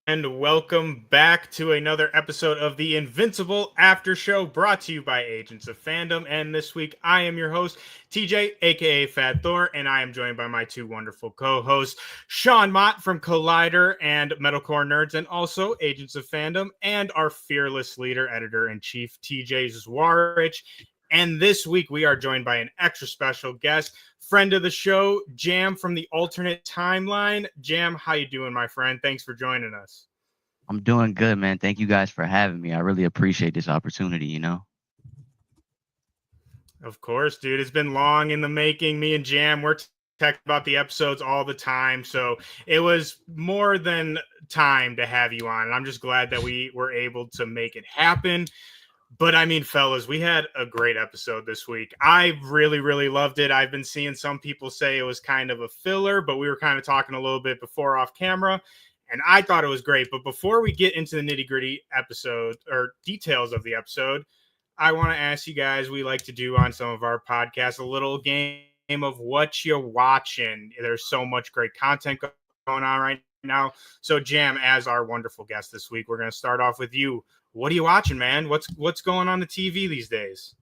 And welcome back to another episode of the Invincible After Show brought to you by Agents of Fandom. And this week, I am your host, TJ AKA Fat Thor, and I am joined by my two wonderful co hosts, Sean Mott from Collider and Metalcore Nerds, and also Agents of Fandom, and our fearless leader, editor in chief, TJ Zwarych. And this week, we are joined by an extra special guest, friend of the show, Jam from the alternate timeline. Jam, how you doing, my friend? Thanks for joining us. I'm doing good, man. Thank you guys for having me. I really appreciate this opportunity. Of course, dude. It's been long in the making. Me and Jam, we're talking about the episodes all the time. So it was more than time to have you on. And I'm just glad that we were able to make it happen. But I mean, fellas, we had a great episode this week. I really, really loved it. I've been seeing some people say it was kind of a filler, but we were kind of talking a little bit before off camera, and I thought it was great. But before we get into the nitty gritty episode or details of the episode, I want to ask you guys, we like to do on some of our podcasts, a little game of what you watching. There's so much great content going on right now. So, Jam, as our wonderful guest this week, we're going to start off with you. What are you watching, man? What's going on the TV these days?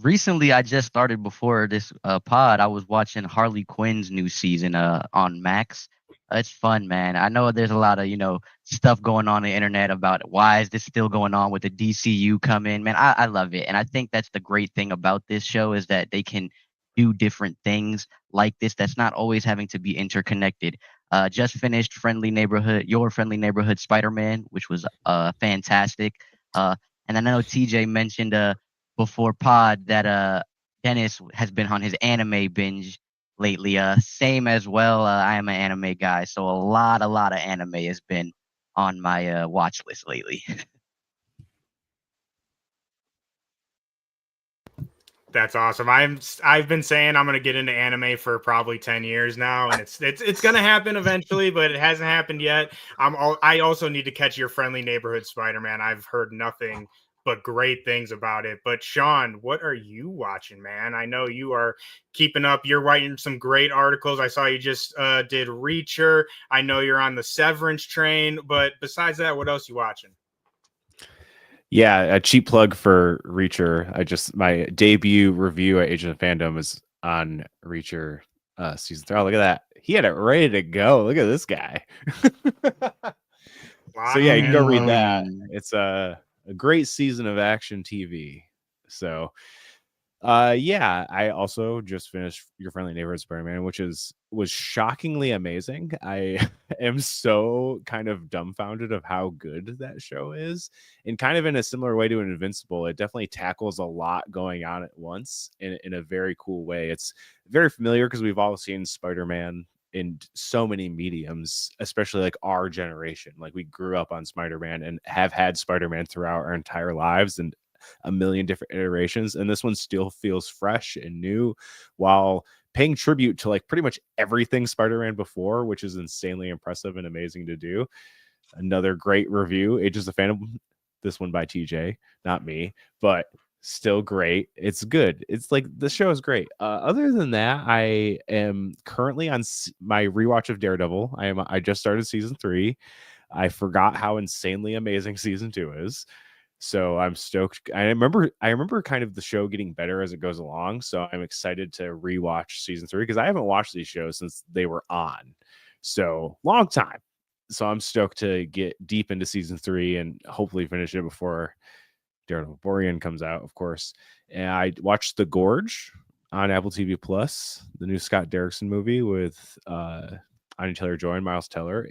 Recently I just started before this pod. I was watching Harley Quinn's new season on Max. It's fun, man. I know there's a lot of, stuff going on the internet about why is this still going on with the DCU coming. Man, I love it. And I think that's the great thing about this show is that they can do different things like this that's not always having to be interconnected. Just finished Your Friendly Neighborhood Spider-Man, which was fantastic. And I know TJ mentioned before pod that Dennis has been on his anime binge lately. Same as well. I am an anime guy, so a lot of anime has been on my watch list lately. That's awesome. I've been saying I'm going to get into anime for probably 10 years now, and it's going to happen eventually, but it hasn't happened yet. I also need to catch Your Friendly Neighborhood Spider-Man. I've heard nothing but great things about it. But Sean, what are you watching, man? I know you are keeping up. You're writing some great articles. I saw you just did Reacher. I know you're on the Severance train, but besides that, what else you watching? Yeah, a cheap plug for Reacher. My debut review at Agent of Fandom is on Reacher season 3. Oh, look at that. He had it ready to go. Look at this guy. So yeah, you can go read that. It's a great season of action TV. So yeah, I also just finished Your Friendly Neighborhood Spider-Man, which was shockingly amazing. I am so kind of dumbfounded of how good that show is, and kind of in a similar way to an Invincible. It definitely tackles a lot going on at once in a very cool way. It's very familiar because we've all seen Spider-Man in so many mediums, especially like our generation. Like we grew up on Spider-Man and have had Spider-Man throughout our entire lives, and a million different iterations, and this one still feels fresh and new while paying tribute to like pretty much everything Spider-Man before, which is insanely impressive and amazing to do. Another great review, Ages of Fandom, this one by TJ, not me, but still great. It's good. It's like the show is great. Other than that, I am currently on my rewatch of Daredevil. I just started season 3. I forgot how insanely amazing season 2 is. So I'm stoked. I remember kind of the show getting better as it goes along. So I'm excited to rewatch season 3 because I haven't watched these shows since they were on. So long time. So I'm stoked to get deep into season 3 and hopefully finish it before Daredevil Borean comes out, of course. And I watched The Gorge on Apple TV Plus, the new Scott Derrickson movie with Anya Taylor-Joy and Miles Teller.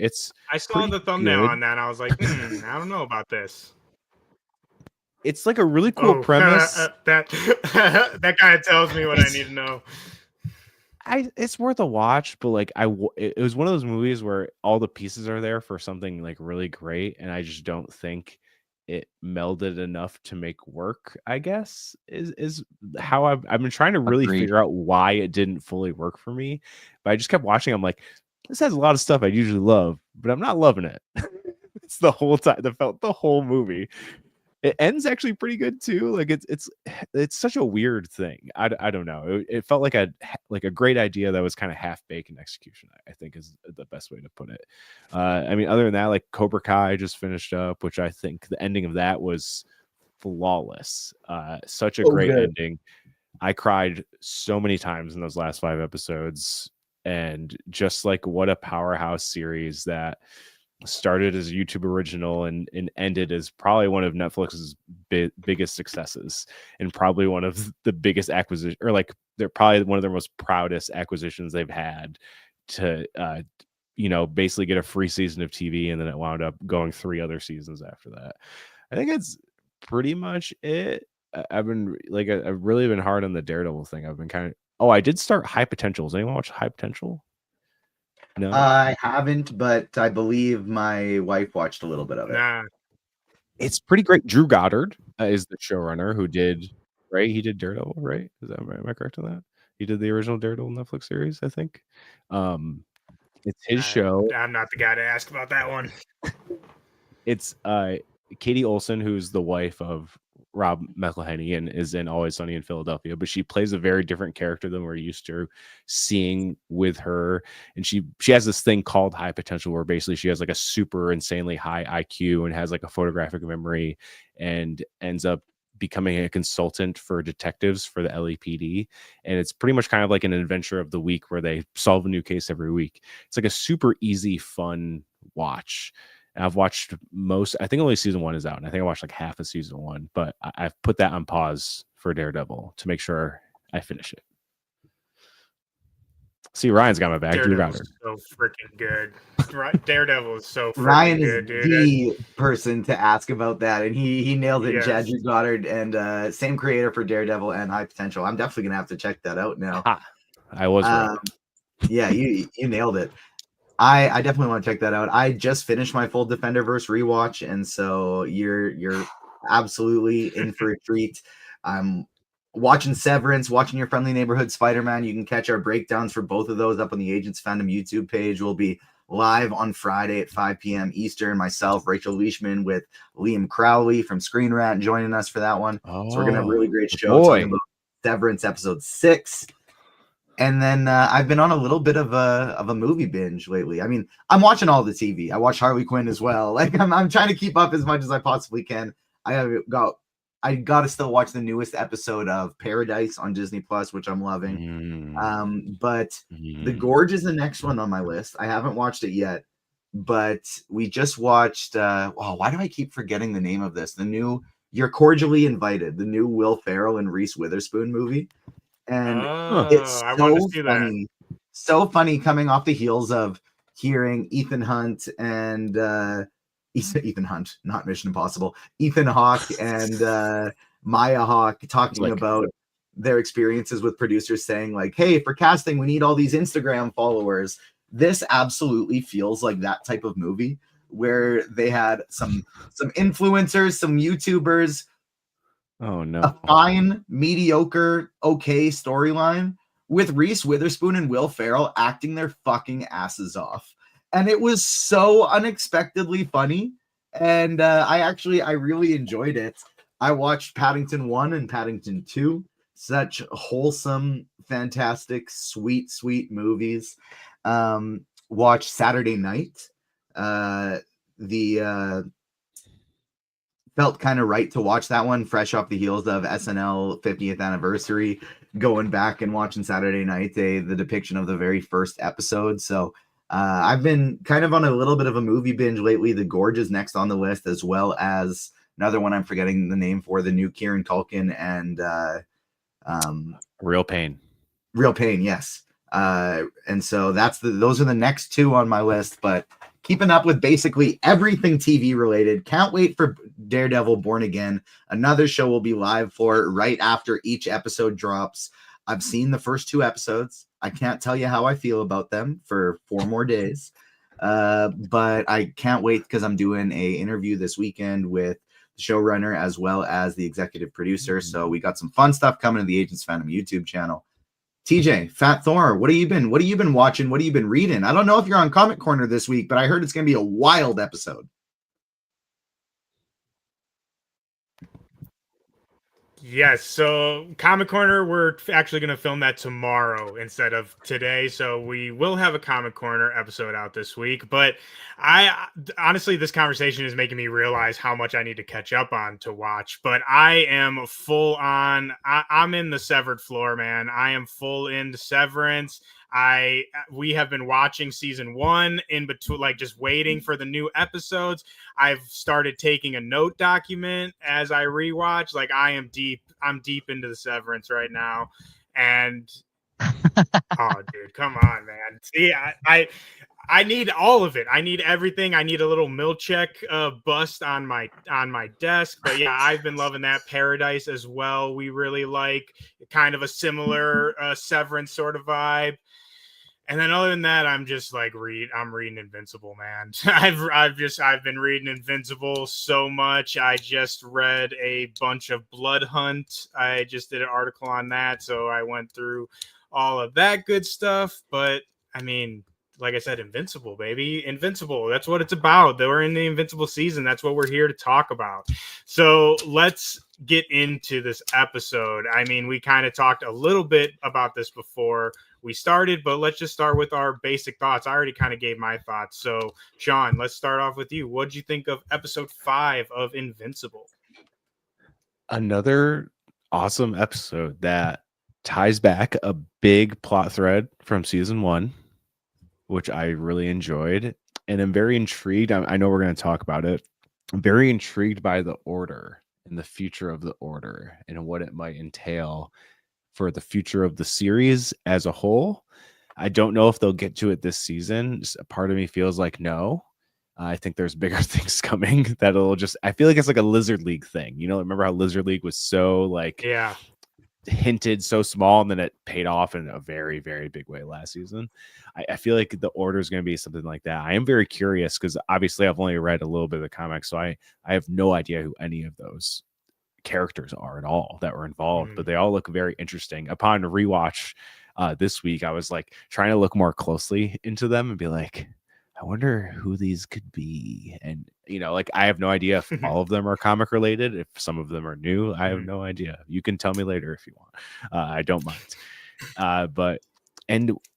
I saw the thumbnail on that, and I was like, I don't know about this. It's like a really cool premise. That kind of tells me what I need to know. It's worth a watch, but like it was one of those movies where all the pieces are there for something like really great, and I just don't think it melded enough to make work. I guess is how I've been trying to really figure out why it didn't fully work for me. But I just kept watching. I'm like, this has a lot of stuff I usually love, but I'm not loving it. It's the whole time. The whole movie. It ends actually pretty good too. Like it's such a weird thing. I don't know. It felt like a great idea that was kind of half baked in execution. I think is the best way to put it. I mean, other than that, like Cobra Kai just finished up, which I think the ending of that was flawless. Such a great ending. I cried so many times in those last 5 episodes, and just like what a powerhouse series that started as a YouTube original and ended as probably one of Netflix's biggest successes, and probably one of the biggest acquisition, or like they're probably one of their most proudest acquisitions they've had to basically get a free season of TV, and then it wound up going 3 other seasons after that. I think it's pretty much it. I've really been hard on the Daredevil thing. I've been I did start High Potential. Does anyone watch High Potential? No, I haven't, but I believe my wife watched a little bit of it. Nah. It's pretty great. Drew Goddard is the showrunner who did, right? He did Daredevil, right? Am I correct on that? He did the original Daredevil Netflix series, I think. It's his show. I'm not the guy to ask about that one. It's Katie Olsen, who's the wife of Rob McElhenney and is in Always Sunny in Philadelphia, but she plays a very different character than we're used to seeing with her. And she has this thing called High Potential, where basically she has like a super insanely high IQ and has like a photographic memory, and ends up becoming a consultant for detectives for the LAPD. And it's pretty much kind of like an adventure of the week where they solve a new case every week. It's like a super easy, fun watch. And I've watched I think only season 1 is out, and I think I watched like half of season 1, but I've put that on pause for Daredevil to make sure I finish it. See, Ryan's got my back. Daredevil is so freaking good. Daredevil is so freaking Ryan good, is dude. the person to ask about that, and he nailed it. Yes. Drew Goddard, and same creator for Daredevil and High Potential. I'm definitely gonna have to check that out now. I was right. Yeah, you nailed it. I definitely want to check that out. I just finished my full Defenderverse rewatch, and so you're absolutely in for a treat. I'm watching Severance, watching Your Friendly Neighborhood Spider-Man. You can catch our breakdowns for both of those up on the Agents Fandom YouTube page. We'll be live on Friday at 5 p.m. Eastern. Myself, Rachel Leishman, with Liam Crowley from Screen Rant joining us for that one. So we're gonna have a really great show talking about Severance episode 6. And then I've been on a little bit of a movie binge lately. I mean, I'm watching all the TV. I watch Harley Quinn as well. Like I'm trying to keep up as much as I possibly can. I got to still watch the newest episode of Paradise on Disney Plus, which I'm loving. But The Gorge is the next one on my list. I haven't watched it yet, but we just watched. Why do I keep forgetting the name of this? The new You're Cordially Invited, the new Will Ferrell and Reese Witherspoon movie. And it's so funny. So funny coming off the heels of hearing Ethan Hunt and Ethan Hunt, not Mission Impossible, Ethan Hawke and Maya Hawke talking about their experiences with producers saying like, hey, for casting, we need all these Instagram followers. This absolutely feels like that type of movie where they had some influencers, some YouTubers, a fine, mediocre, okay storyline with Reese Witherspoon and Will Ferrell acting their fucking asses off. And it was so unexpectedly funny. And I really enjoyed it. I watched Paddington 1 and Paddington 2. Such wholesome, fantastic, sweet, sweet movies. Watched Saturday Night. Felt kind of right to watch that one fresh off the heels of SNL 50th anniversary, going back and watching Saturday Night, the depiction of the very first episode. So I've been kind of on a little bit of a movie binge lately. The Gorge is next on the list, as well as another one I'm forgetting the name for, the new Kieran Culkin and Real Pain. Real Pain, yes. And so those are the next 2 on my list, but keeping up with basically everything TV related. Can't wait for Daredevil Born Again. Another show will be live for right after each episode drops. I've seen the first 2 episodes. I can't tell you how I feel about them for 4 more days. But I can't wait because I'm doing an interview this weekend with the showrunner as well as the executive producer. So we got some fun stuff coming to the Agents Fandom YouTube channel. TJ, Fat Thor, what have you been watching? What have you been reading? I don't know if you're on Comic Corner this week, but I heard it's going to be a wild episode. Yes, so Comic Corner, we're actually going to film that tomorrow instead of today. So we will have a Comic Corner episode out this week. But I honestly, this conversation is making me realize how much I need to catch up on to watch. But I am full on, I'm in the Severed Floor, man. I am full into Severance. We have been watching season 1 in between, like just waiting for the new episodes. I've started taking a note document as I rewatch. Like I'm deep into the Severance right now. And oh dude, come on, man. See, I need all of it. I need everything. I need a little Milchek bust on my desk. But yeah, I've been loving that. Paradise as well. We really like kind of a similar Severance sort of vibe. And then other than that, I'm just like I'm reading Invincible, man. I've been reading Invincible so much. I just read a bunch of Blood Hunt. I just did an article on that, so I went through all of that good stuff. But I mean, like I said, Invincible, baby. Invincible. That's what it's about. We're in the Invincible season. That's what we're here to talk about. So let's get into this episode. I mean, we kind of talked a little bit about this before we started, but let's just start with our basic thoughts. I already kind of gave my thoughts. So, Sean, let's start off with you. What did you think of episode 5 of Invincible? Another awesome episode that ties back a big plot thread from season 1, which I really enjoyed. And I'm very intrigued. I know we're going to talk about it. I'm very intrigued by the Order and the future of the Order and what it might entail for the future of the series as a whole. I don't know if they'll get to it this season. A part of me feels like no. I think there's bigger things coming that'll just, I feel like it's like a Lizard League thing. You know, remember how Lizard League was so like hinted so small and then it paid off in a very, very big way last season. I feel like the Order is going to be something like that. I am very curious because obviously I've only read a little bit of the comics, so I have no idea who any of those characters are at all that were involved, but they all look very interesting. Upon rewatch this week, I was like trying to look more closely into them and be like, I wonder who these could be. And you know, like I have no idea if all of them are comic related, if some of them are new. I have no idea. You can tell me later if you want. I don't mind. But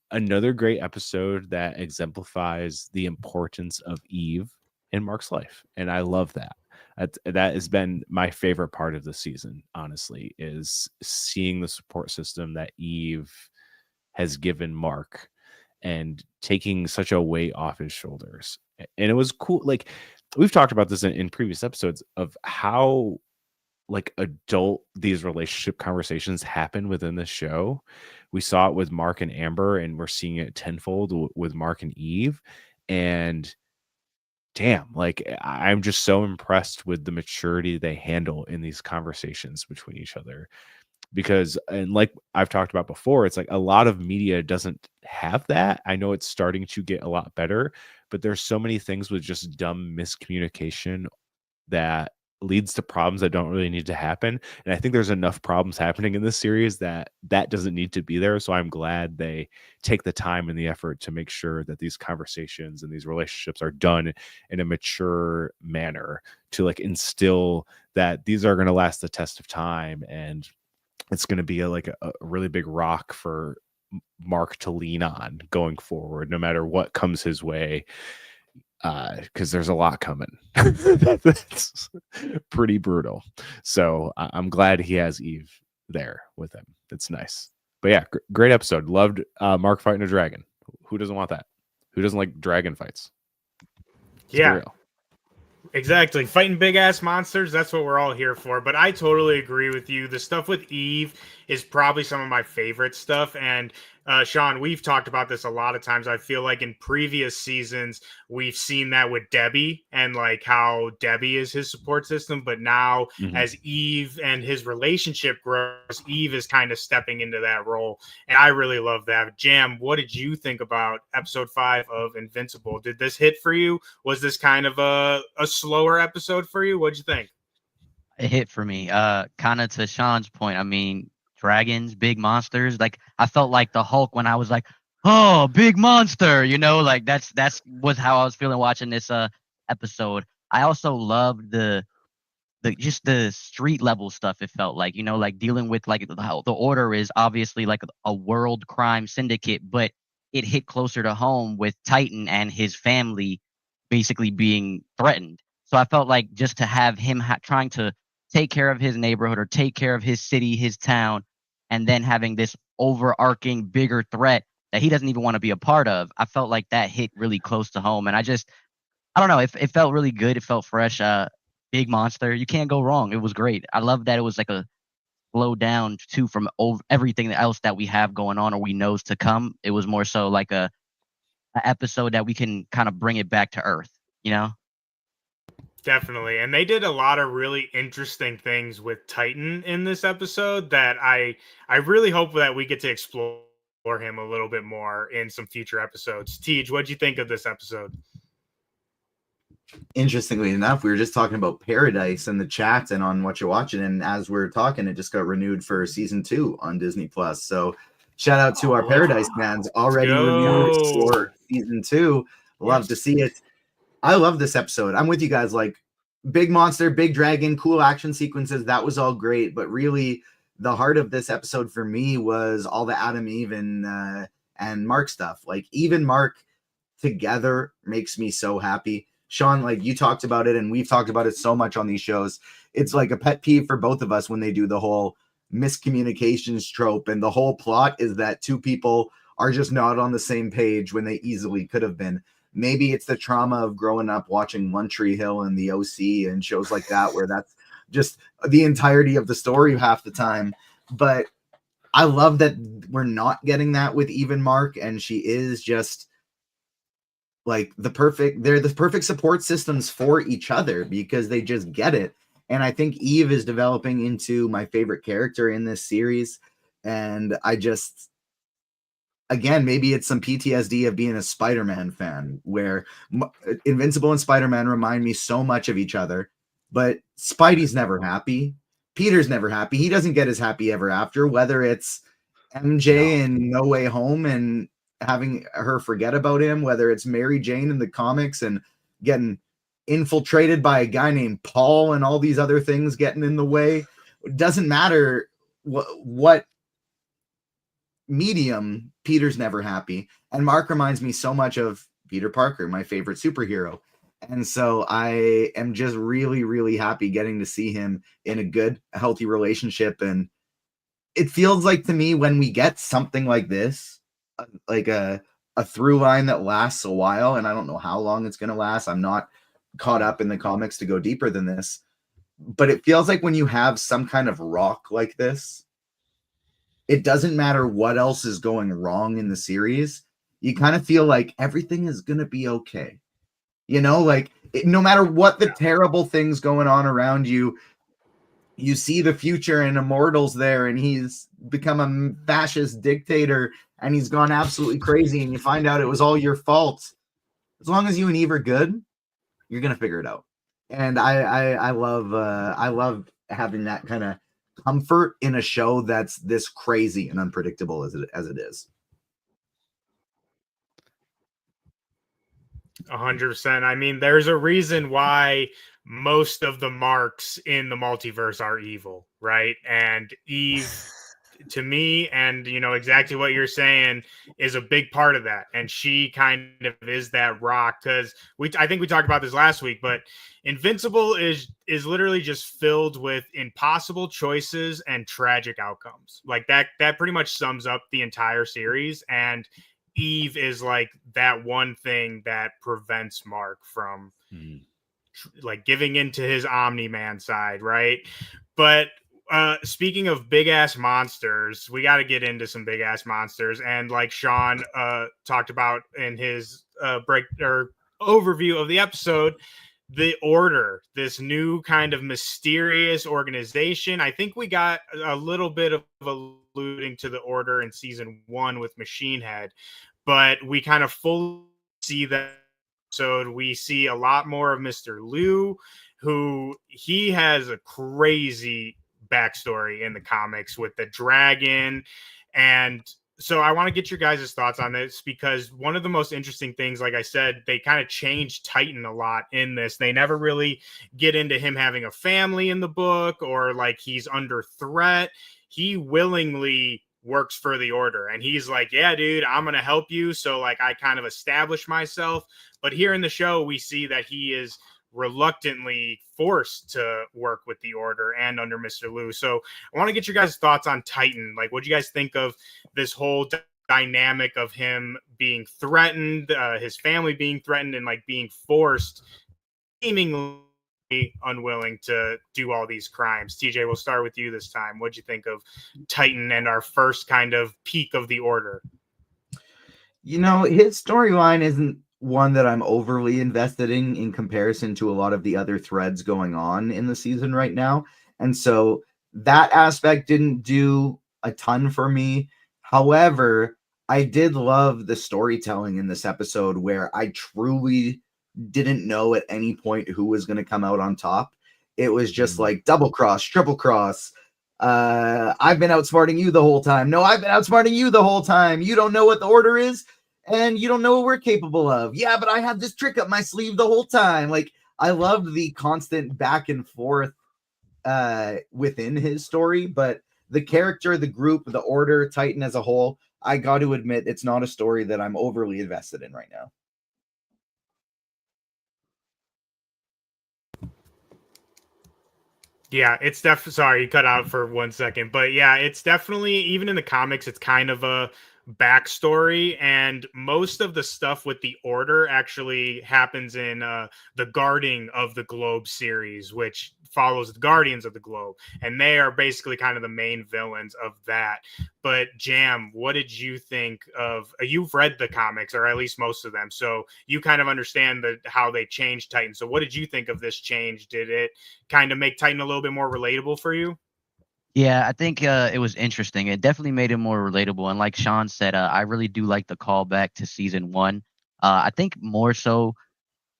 another great episode that exemplifies the importance of Eve in Mark's life, and I love that. That has been my favorite part of the season, honestly, is seeing the support system that Eve has given Mark and taking such a weight off his shoulders. And it was cool. Like we've talked about this in previous episodes of how like adult these relationship conversations happen within the show. We saw it with Mark and Amber, and we're seeing it tenfold with Mark and Eve. And damn, like I'm just so impressed with the maturity they handle in these conversations between each other. Because, and like I've talked about before, it's like a lot of media doesn't have that. I know it's starting to get a lot better, but there's so many things with just dumb miscommunication that leads to problems that don't really need to happen. And I think there's enough problems happening in this series that doesn't need to be there. So I'm glad they take the time and the effort to make sure that these conversations and these relationships are done in a mature manner to like instill that these are going to last the test of time. And it's going to be a really big rock for Mark to lean on going forward, no matter what comes his way. Because there's a lot coming. That's pretty brutal. So I'm glad he has Eve there with him. It's nice. But yeah, great episode. Loved Mark fighting a dragon. Who doesn't want that? Who doesn't like dragon fights? Yeah. Exactly. Fighting big ass monsters, that's what we're all here for. But I totally agree with you. The stuff with Eve is probably some of my favorite stuff. And Sean, we've talked about this a lot of times. I feel like in previous seasons, we've seen that with Debbie and like how Debbie is his support system. But now as Eve and his relationship grows, Eve is kind of stepping into that role. And I really love that. Jam, what did you think about episode 5 of Invincible? Did this hit for you? Was this kind of a slower episode for you? What'd you think? It hit for me. Kind of to Sean's point. I mean, dragons, big monsters. Like I felt like the Hulk when I was like, "Oh, big monster!" You know, like that's was how I was feeling watching this episode. I also loved the the street level stuff. It felt like, like dealing with like how the Order is obviously like a world crime syndicate, but it hit closer to home with Titan and his family basically being threatened. So I felt like just to have him trying to take care of his neighborhood or take care of his city, his town, and then having this overarching bigger threat that he doesn't even want to be a part of. I felt like that hit really close to home. And I don't know, it felt really good. It felt fresh. Big monster. You can't go wrong. It was great. I love that it was like a slow down too from everything else that we have going on or we knows to come. It was more so like a episode that we can kind of bring it back to earth, Definitely. And they did a lot of really interesting things with Titan in this episode that I really hope that we get to explore him a little bit more in some future episodes. Tej, what'd you think of this episode? Interestingly enough, we were just talking about Paradise in the chat and on Whatcha, and as we're talking, it just got renewed for season 2 on Disney Plus. So shout out to our Paradise fans, already renewed for season 2. Love to see it. I love this episode. I'm with you guys. Like, big monster, big dragon, cool action sequences. That was all great. But really, the heart of this episode for me was all the Adam, Eve, and Mark stuff. Like, Eve and Mark together makes me so happy. Sean, like, you talked about it, and we've talked about it so much on these shows. It's like a pet peeve for both of us when they do the whole miscommunications trope. And the whole plot is that two people are just not on the same page when they easily could have been. Maybe it's the trauma of growing up watching One Tree Hill and the OC and shows like that, where that's just the entirety of the story half the time. But I love that we're not getting that with Eve and Mark, and she is just like they're the perfect support systems for each other because they just get it. And I think Eve is developing into my favorite character in this series. And I just, again, maybe it's some PTSD of being a Spider-Man fan where Invincible and Spider-Man remind me so much of each other, but Spidey's never happy. Peter's never happy. He doesn't get his happy ever after, whether it's MJ in No Way Home and having her forget about him, whether it's Mary Jane in the comics and getting infiltrated by a guy named Paul and all these other things getting in the way. It doesn't matter what medium, Peter's never happy. And Mark reminds me so much of Peter Parker, my favorite superhero. And so I am just really, really happy getting to see him in a good, healthy relationship. And it feels like to me when we get something like this, like a through line that lasts a while, and I don't know how long it's going to last. I'm not caught up in the comics to go deeper than this, but it feels like when you have some kind of rock like this, it doesn't matter what else is going wrong in the series. You kind of feel like everything is going to be okay. Like no matter what the terrible things going on around you, you see the future and Immortal's there and he's become a fascist dictator and he's gone absolutely crazy and you find out it was all your fault. As long as you and Eve are good, you're going to figure it out. And I love having that kind of comfort in a show that's this crazy and unpredictable as it is. 100%. I mean, there's a reason why most of the marks in the multiverse are evil, right? And Eve, to me, and exactly what you're saying, is a big part of that. And she kind of is that rock, because I think we talked about this last week, but Invincible is literally just filled with impossible choices and tragic outcomes. Like that pretty much sums up the entire series. And Eve is like that one thing that prevents Mark from like giving into his Omni-Man side, right? But speaking of big ass monsters, we got to get into some big ass monsters. And like Sean talked about in his break or overview of the episode, the Order, this new kind of mysterious organization. I think we got a little bit of alluding to the Order in season 1 with Machine Head, but we kind of fully see that. So we see a lot more of Mr. Liu, who he has a crazy backstory in the comics with the dragon. And So I want to get your guys' thoughts on this, because one of the most interesting things, like I said, they kind of changed Titan a lot in this. They never really get into him having a family in the book, or like he's under threat. He willingly works for the Order, and he's like, yeah, dude, I'm going to help you. So like I kind of establish myself. But here in the show, we see that he is reluctantly forced to work with the Order and under Mr. Liu. So I want to get your guys' thoughts on Titan. Like, what do you guys think of this whole dynamic of him being threatened, his family being threatened, and like being forced, seemingly unwilling to do all these crimes? TJ, we'll start with you this time. What'd you think of Titan and our first kind of peak of the Order? You know, his storyline isn't one that I'm overly invested in comparison to a lot of the other threads going on in the season right now. And so that aspect didn't do a ton for me. However, I did love the storytelling in this episode, where I truly didn't know at any point who was going to come out on top. It was just like double cross, triple cross. I've been outsmarting you the whole time. No, I've been outsmarting you the whole time. You don't know what the Order is, and you don't know what we're capable of. Yeah, but I have this trick up my sleeve the whole time. Like, I loved the constant back and forth within his story, but the character, the group, the Order, Titan as a whole, I got to admit, it's not a story that I'm overly invested in right now. Yeah, it's definitely, sorry, you cut out for 1 second, but yeah, it's definitely, even in the comics, it's kind of a backstory, and most of the stuff with the Order actually happens in the Guarding of the Globe series, which follows the Guardians of the Globe, and they are basically kind of the main villains of that. But Jam, what did you think of? You've read the comics, or at least most of them, so you kind of understand how they changed Titan. So what did you think of this change? Did it kind of make Titan a little bit more relatable for you? Yeah, I think it was interesting. It definitely made it more relatable. And like Sean said, I really do like the callback to season one. I think more so,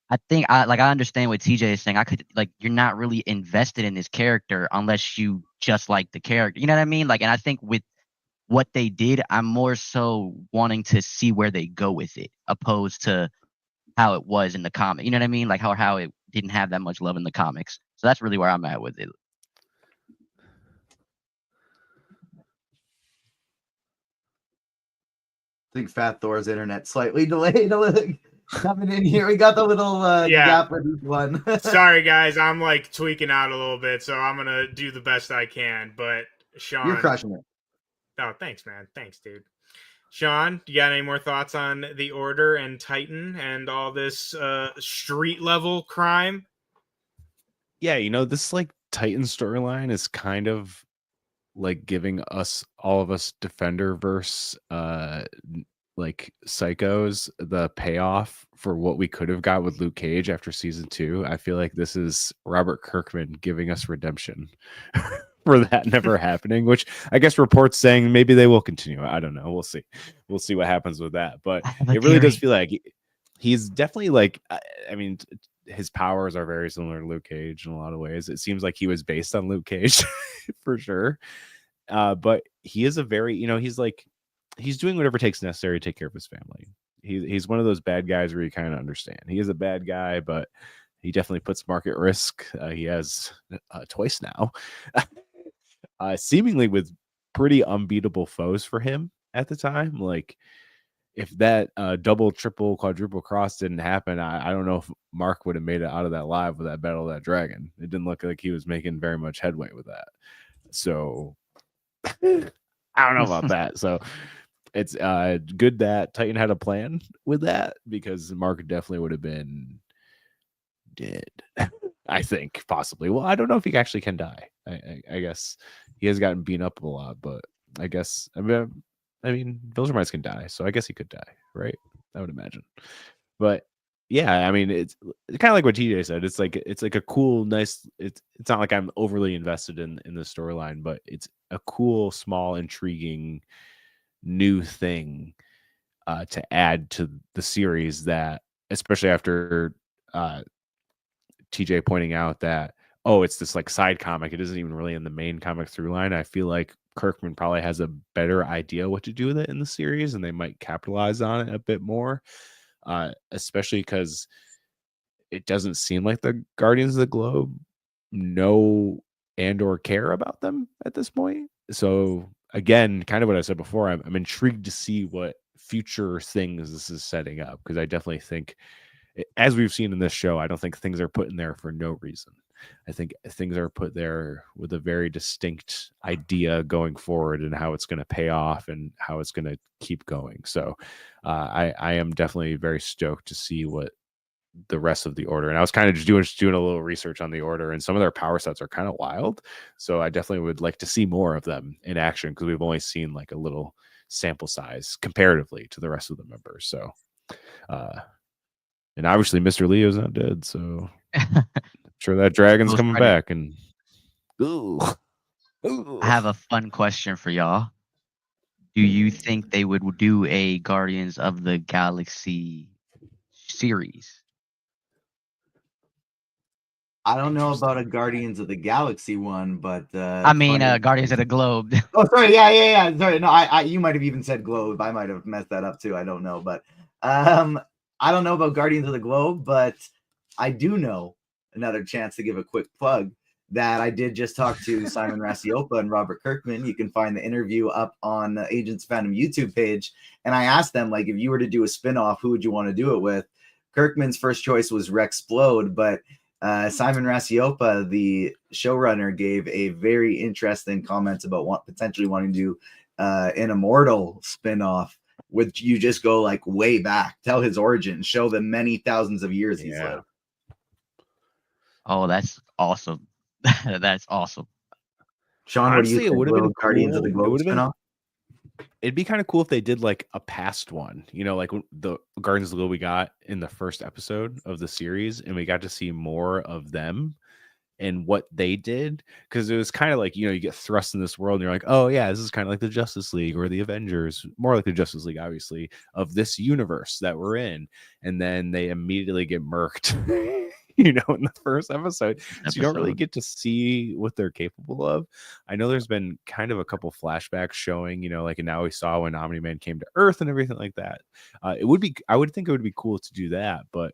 I think I understand what TJ is saying. I could, like, you're not really invested in this character unless you just like the character. You know what I mean? Like, and I think with what they did, I'm more so wanting to see where they go with it, opposed to how it was in the comic. You know what I mean? Like how it didn't have that much love in the comics. So that's really where I'm at with it. I think Fat Thor's internet slightly delayed coming in here. We got the little gap with this one. Sorry, guys. I'm like tweaking out a little bit, so I'm going to do the best I can. But Sean. You're crushing it. Oh, thanks, man. Thanks, dude. Sean, you got any more thoughts on the Order and Titan and all this street level crime? Yeah, you know, this like Titan storyline is kind of like giving all of us Defenderverse like psychos the payoff for what we could have got with Luke Cage after season 2. I feel like this is Robert Kirkman giving us redemption for that never happening, which I guess reports saying maybe they will continue. I don't know. We'll see what happens with that. But it really does feel like he's definitely like, I mean, his powers are very similar to Luke Cage in a lot of ways. It seems like he was based on Luke Cage for sure. But he is a very, you know, he's doing whatever takes necessary to take care of his family. He's one of those bad guys where you kind of understand. He is a bad guy, but he definitely puts Mark at risk. He has twice now, seemingly with pretty unbeatable foes for him at the time. Like, if that double, triple, quadruple cross didn't happen, I don't know if Mark would have made it out of that live with that Battle of that Dragon. It didn't look like he was making very much headway with that. So I don't know about that. So it's good that Titan had a plan with that, because Mark definitely would have been dead. I think possibly. Well, I don't know if he actually can die. I guess he has gotten beaten up a lot, but I guess I mean Vilgemites can die, so I guess he could die, right? I would imagine. But yeah, I mean it's kind of like what TJ said. It's like a cool, nice. It's not like I'm overly invested in the storyline, but it's a cool, small, intriguing new thing to add to the series, that especially after TJ pointing out that, oh, it's this like side comic, it isn't even really in the main comic through line. I feel like Kirkman probably has a better idea what to do with it in the series, and they might capitalize on it a bit more, especially because it doesn't seem like the Guardians of the Globe know and or care about them at this point. So again, kind of what I said before, I'm intrigued to see what future things this is setting up, because I definitely think, as we've seen in this show, I don't think things are put in there for no reason. I think things are put there with a very distinct idea going forward and how it's going to pay off and how it's going to keep going. So I am definitely very stoked to see what the rest of the Order. And I was kind of just doing a little research on the Order, and some of their power sets are kind of wild. So I definitely would like to see more of them in action, because we've only seen like a little sample size comparatively to the rest of the members. So and obviously Mr. Leo's not dead, so I'm sure that dragon's coming back. And ooh. I have a fun question for y'all. Do you think they would do a Guardians of the Galaxy series? I don't know about a Guardians of the Galaxy one, but I mean, Guardians of the Globe. Oh, sorry, yeah. Sorry, no, I you might have even said Globe. I might have messed that up too. I don't know, but I don't know about Guardians of the Globe, but I do know, another chance to give a quick plug, that I did just talk to Simon Rasiopa and Robert Kirkman. You can find the interview up on Agents Fandom YouTube page, and I asked them, like, if you were to do a spinoff, who would you want to do it with? Kirkman's first choice was Rexplode, but Simon Rasiopa, the showrunner, gave a very interesting comments about potentially wanting to do an Immortal spinoff, which you just go like way back, tell his origin, show the many thousands of years he's lived. Oh, that's awesome. That's awesome. Sean, honestly, what do you think? It would have been Guardians cool. of the Globe spinoff? It'd be kind of cool if they did like a past one, like the Guardians of the Globe we got in the first episode of the series, and we got to see more of them and what they did, because it was kind of like, you get thrust in this world and you're like, oh yeah, this is kind of like the Justice League or the Avengers, more like the Justice League obviously, of this universe that we're in, and then they immediately get murked in the first episode. So you don't really get to see what they're capable of. I know there's been kind of a couple flashbacks showing, like, and now we saw when Omni-Man came to Earth and everything like that. I would think it would be cool to do that, but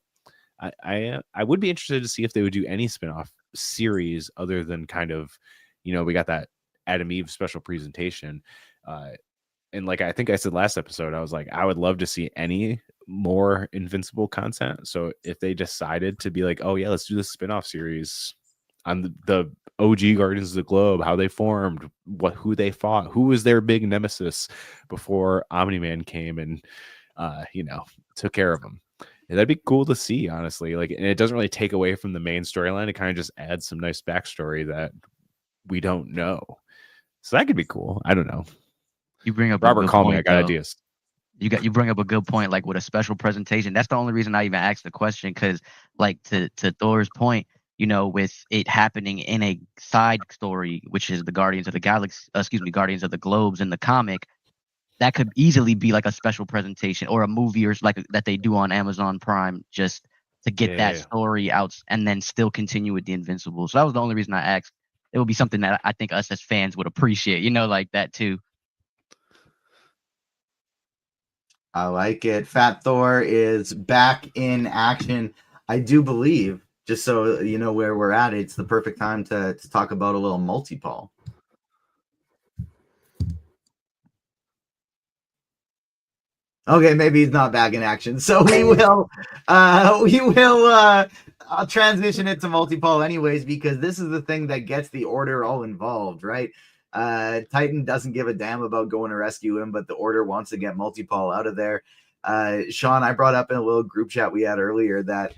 I would be interested to see if they would do any spinoff series other than kind of, we got that Adam Eve special presentation. And like I think I said last episode, I was like, I would love to see any more Invincible content. So if they decided to be like, oh yeah, let's do this spinoff series on the OG Guardians of the Globe, how they formed, who they fought, who was their big nemesis before Omni-Man came and took care of them. And that'd be cool to see, honestly. Like, and it doesn't really take away from the main storyline. It kind of just adds some nice backstory that we don't know. So that could be cool. I don't know. You bring up Robert, call me. I got though. ideas. You bring up a good point, like with a special presentation. That's the only reason I even asked the question, because, like, to Thor's point, with it happening in a side story, which is the Guardians of the Galaxy, Guardians of the Globes in the comic, that could easily be like a special presentation or a movie or like that they do on Amazon Prime, just to get that story out and then still continue with the Invincible. So that was the only reason I asked. It would be something that I think us as fans would appreciate, like that too. I like it. Fat Thor is back in action. I do believe, just so you know where we're at, it's the perfect time to talk about a little multi-Paul. Okay, maybe he's not back in action, so we will I'll transition it to multi-Paul anyways, because this is the thing that gets the Order all involved, right? Titan doesn't give a damn about going to rescue him, but the Order wants to get multi-Paul out of there. Sean, I brought up in a little group chat we had earlier that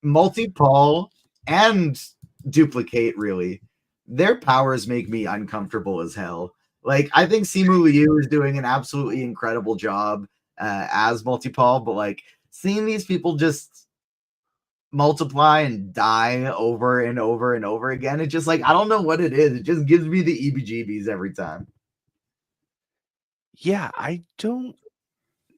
multi-Paul and Duplicate, really, their powers make me uncomfortable as hell. Like, I think Simu Liu is doing an absolutely incredible job as multi-Paul, but like seeing these people just multiply and die over and over and over again, it's just like, I don't know what it is. It just gives me the EBGBs every time. Yeah, I don't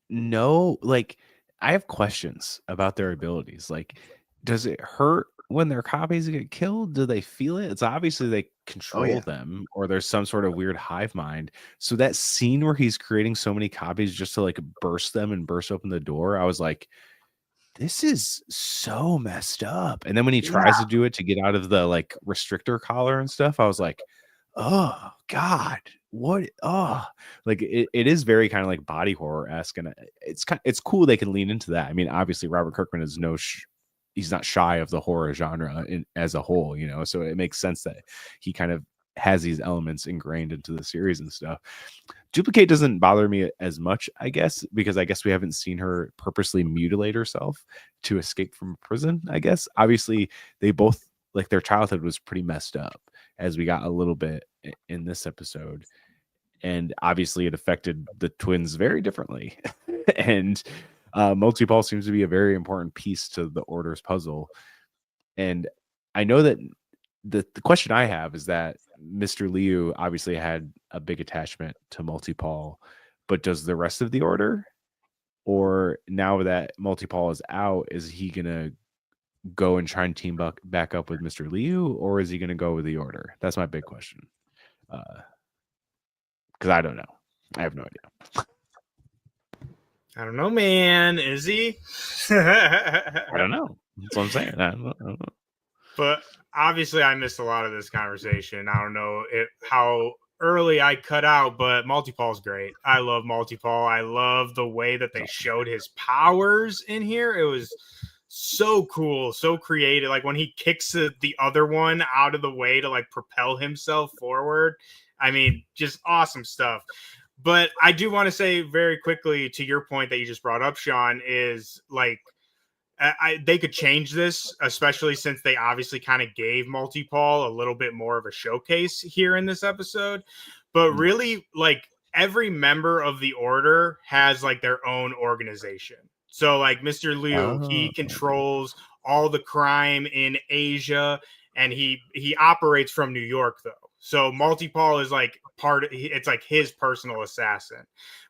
know. Like, I have questions about their abilities. Like, does it hurt when their copies get killed, do they feel it? It's obviously they control them, or there's some sort of weird hive mind. So that scene where he's creating so many copies just to like burst them and burst open the door, I was like, this is so messed up. And then when he tries to do it to get out of the like restrictor collar and stuff, I was like, oh God, what? Oh, like it is very kind of like body horror-esque, and it's cool they can lean into that. I mean, obviously Robert Kirkman is he's not shy of the horror genre as a whole, you know, so it makes sense that he kind of has these elements ingrained into the series and stuff. Duplicate doesn't bother me as much, I guess, because I guess we haven't seen her purposely mutilate herself to escape from prison. I guess obviously they both, like, their childhood was pretty messed up, as we got a little bit in this episode, and obviously it affected the twins very differently. And multi-ball seems to be a very important piece to the Order's puzzle. And I know that the question I have is that Mr. Liu obviously had a big attachment to Multi-Paul, but does the rest of the Order? Or now that Multi-Paul is out, is he gonna go and try and team back up with Mr. Liu, or is he gonna go with the Order? That's my big question. Because I don't know. I have no idea. I don't know, man. Is he? I don't know. That's what I'm saying. I don't know. But obviously, I missed a lot of this conversation. I don't know how early I cut out, but Multi-Paul's great. I love Multi-Paul. I love the way that they showed his powers in here. It was so cool, so creative. Like when he kicks the other one out of the way to like propel himself forward. I mean, just awesome stuff. But I do want to say very quickly to your point that you just brought up, Sean, is like they could change this, especially since they obviously kind of gave Multi-Paul a little bit more of a showcase here in this episode. But really, like every member of the Order has like their own organization. So like Mr. Liu, he controls all the crime in Asia, and he operates from New York though. So Multi-Paul is like it's like his personal assassin.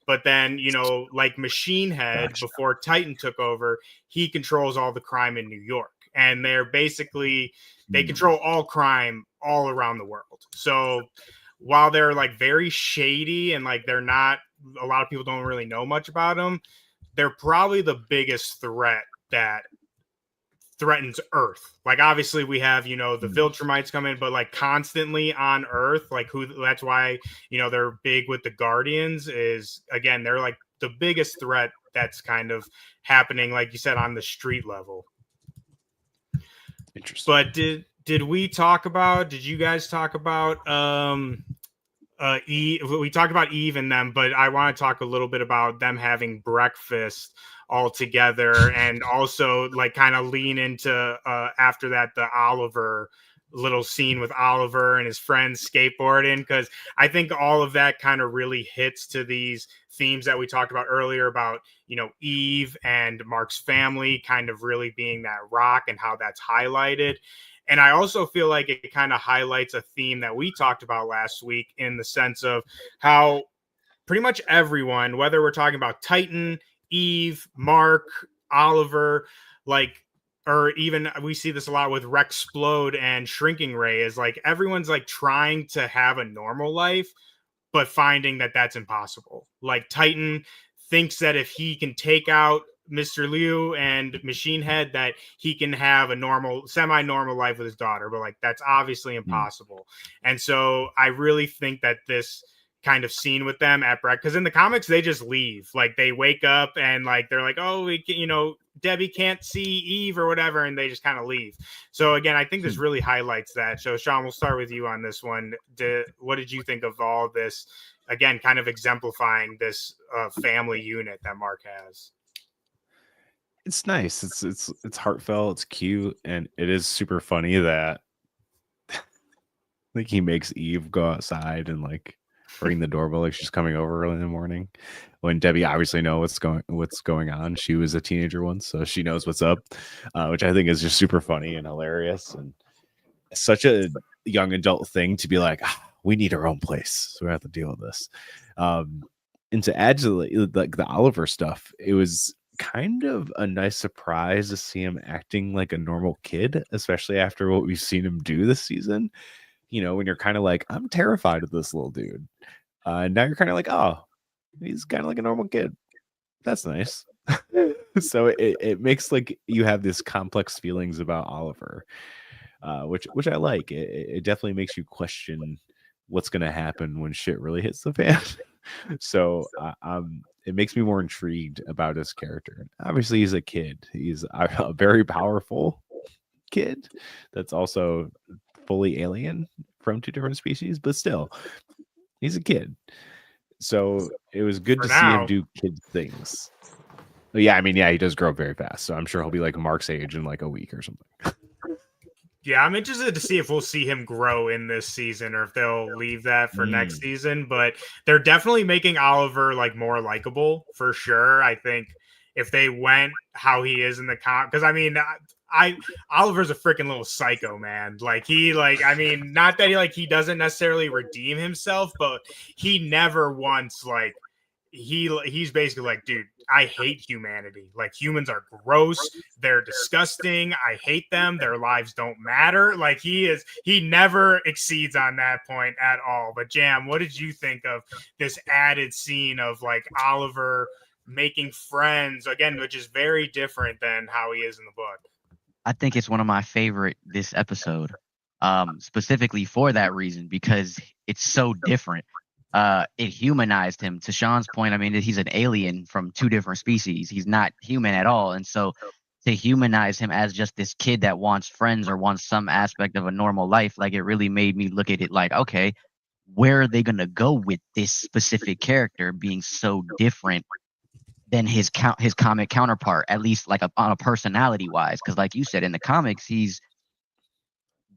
But then, you know, like Machine Head, before Titan took over, he controls all the crime in New York. And they're basically, they control all crime all around the world. So while they're like very shady and like they're not, a lot of people don't really know much about them, they're probably the biggest threat that threatens Earth. Like obviously we have, you know, the Viltrumites come in, but like constantly on Earth, like that's why, you know, they're big with the Guardians, is again, they're like the biggest threat that's kind of happening, like you said, on the street level. Interesting. But did you guys talk about Eve? We talked about Eve and them, but I want to talk a little bit about them having breakfast all together, and also like kind of lean into after that the Oliver little scene with Oliver and his friends skateboarding, because I think all of that kind of really hits to these themes that we talked about earlier about, you know, Eve and Mark's family kind of really being that rock and how that's highlighted. And I also feel like it kind of highlights a theme that we talked about last week, in the sense of how pretty much everyone, whether we're talking about Titan, Eve, Mark, Oliver, like, or even we see this a lot with Rexplode and Shrinking Ray, is like everyone's like trying to have a normal life, but finding that that's impossible. Like Titan thinks that if he can take out Mr. Liu and Machine Head, that he can have a normal, semi-normal life with his daughter, but like that's obviously impossible. And so I really think that this kind of scene with them at breakfast, because in the comics they just leave, like they wake up and like they're like, oh, we can, you know, Debbie can't see Eve or whatever, and they just kind of leave. So again, I think this really highlights that. So Sean, we'll start with you on this one. What did you think of all this, again, kind of exemplifying this family unit that Mark has? It's nice. It's heartfelt. It's cute, and it is super funny that like he makes Eve go outside and like ring the doorbell like she's coming over early in the morning, when Debbie obviously knows what's going on. She was a teenager once, so she knows what's up, which I think is just super funny and hilarious, and such a young adult thing to be like, we need our own place, so we have to deal with this. And to add to the Oliver stuff, it was kind of a nice surprise to see him acting like a normal kid, especially after what we've seen him do this season. You know, when you're kind of like, I'm terrified of this little dude. And now you're kind of like, oh, he's kind of like a normal kid. That's nice. So it makes like you have this complex feelings about Oliver, which I like. It definitely makes you question what's going to happen when shit really hits the fan. So it makes me more intrigued about his character. Obviously, he's a kid. He's a very powerful kid that's also fully alien from two different species, but still, he's a kid. So it was good For to see him now. do kid things. Yeah, I mean, yeah, he does grow up very fast. So I'm sure he'll be like Mark's age in like a week or something. Yeah, I'm interested to see if we'll see him grow in this season or if they'll leave that for next season. But they're definitely making Oliver like more likable for sure. I think if they went how he is in the because I mean, Oliver's a freaking little psycho, man. Like I mean, not that he doesn't necessarily redeem himself, but he never once like he's basically like, dude, I hate humanity. Like, humans are gross, they're disgusting, I hate them, their lives don't matter. Like, he never exceeds on that point at all. But Jam, what did you think of this added scene of like Oliver making friends again, which is very different than how he is in the book? I think it's one of my favorite this episode, specifically for that reason, because it's so different. It humanized him. To Sean's point, I mean, he's an alien from two different species. He's not human at all. And so to humanize him as just this kid that wants friends or wants some aspect of a normal life, like, it really made me look at it like, okay, where are they going to go with this specific character being so different than his comic counterpart, at least like on a personality wise? Because like you said, in the comics, he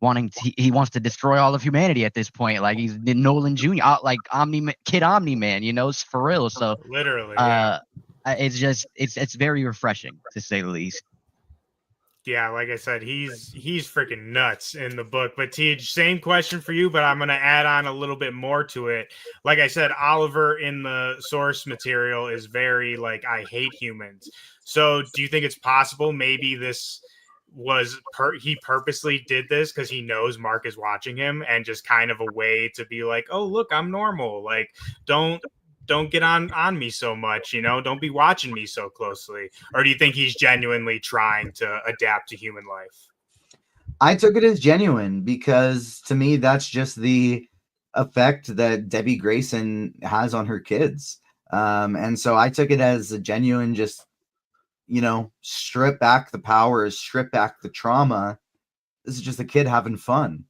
wants to destroy all of humanity at this point. Like, he's Nolan Jr., like Omni-Man, you know, for real. So Literally, yeah. It's very refreshing, to say the least. Yeah, like I said, he's freaking nuts in the book. But Tej, same question for you, but I'm gonna add on a little bit more to it. Like I said, Oliver in the source material is very like, I hate humans. So do you think it's possible maybe this was he purposely did this because he knows Mark is watching him, and just kind of a way to be like, oh look, I'm normal. Like, don't get on me so much, you know, don't be watching me so closely? Or do you think he's genuinely trying to adapt to human life? I took it as genuine, because to me that's just the effect that Debbie Grayson has on her kids, and so I took it as a genuine, just, you know, strip back the powers, strip back the trauma. This is just a kid having fun.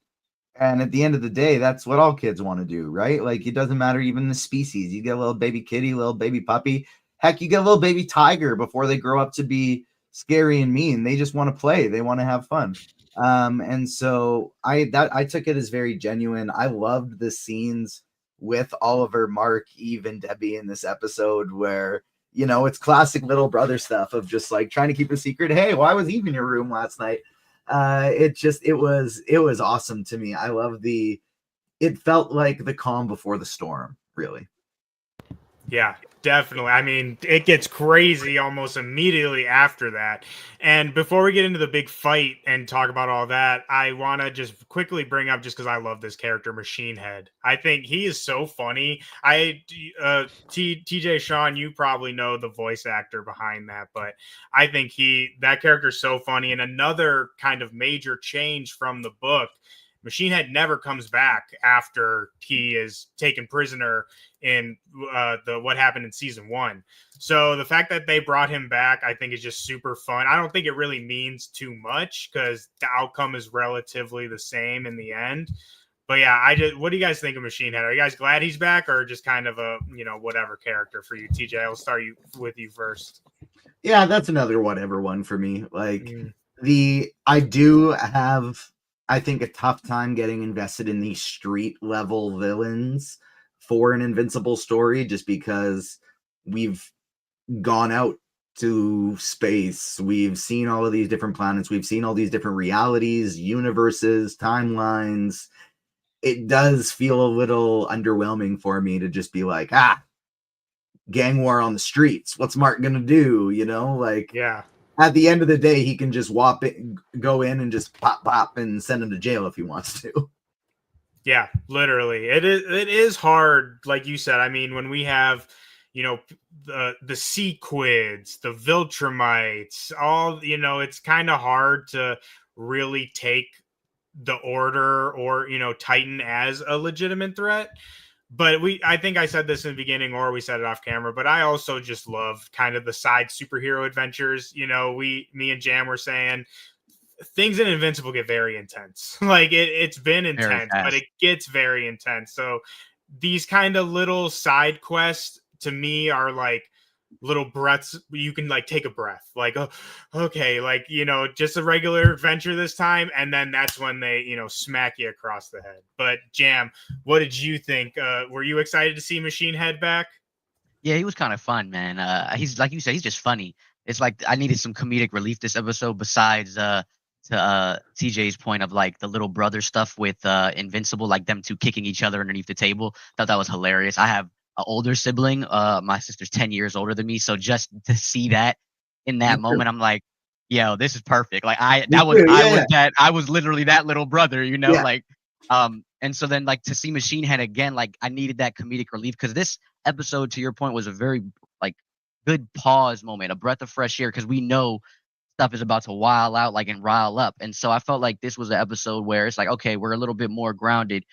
And at the end of the day, that's what all kids want to do, right? Like, it doesn't matter even the species. You get a little baby kitty, little baby puppy. Heck, you get a little baby tiger before they grow up to be scary and mean. They just want to play. They want to have fun. And so I took it as very genuine. I loved the scenes with Oliver, Mark, Eve, and Debbie in this episode where, you know, it's classic little brother stuff of just like trying to keep a secret. Hey, why was Eve in your room last night? It was awesome to me. I love it felt like the calm before the storm, really. Yeah, definitely. I mean, it gets crazy almost immediately after that. And before we get into the big fight and talk about all that, I want to just quickly bring up, just because I love this character, Machine Head. I think he is so funny. TJ, Sean, you probably know the voice actor behind that, but I think that character is so funny. And another kind of major change from the book, Machine Head never comes back after he is taken prisoner in what happened in season 1. So the fact that they brought him back, I think, is just super fun. I don't think it really means too much because the outcome is relatively the same in the end. But yeah, what do you guys think of Machine Head? Are you guys glad he's back, or just kind of a, you know, whatever character for you? TJ, I'll start with you first. Yeah, that's another whatever one for me. Like, I do have, I think, a tough time getting invested in these street level villains for an Invincible story, just because we've gone out to space. We've seen all of these different planets. We've seen all these different realities, universes, timelines. It does feel a little underwhelming for me to just be like, gang war on the streets. What's Mark gonna do? Like Yeah. at the end of the day, he can just go in and just pop and send him to jail if he wants to. Yeah, literally. It is hard, like you said. I mean, when we have, the Sequids, the Viltrumites, all, it's kind of hard to really take the Order or, Titan as a legitimate threat. But I think I said this in the beginning, or we said it off camera, but I also just love kind of the side superhero adventures. Me and Jam were saying things in Invincible get very intense. Like it's been intense, but it gets very intense. So these kind of little side quests to me are like little breaths. You can like take a breath, like, oh, okay, like, just a regular adventure this time. And then that's when they, smack you across the head. But Jam, what did you think? Were you excited to see Machine Head back? Yeah, he was kind of fun, man. He's like you said, he's just funny. It's like I needed some comedic relief this episode besides to TJ's point of like the little brother stuff with Invincible, like them two kicking each other underneath the table. Thought that was hilarious. I have an older sibling. My sister's 10 years older than me, so just to see that in that moment, I'm like, yo, this is perfect. Like I was literally that little brother, like and so then like to see Machine Head again, like I needed that comedic relief because this episode, to your point, was a very like good pause moment, a breath of fresh air, because we know stuff is about to wild out like and rile up. And so I felt like this was an episode where it's like, okay, we're a little bit more grounded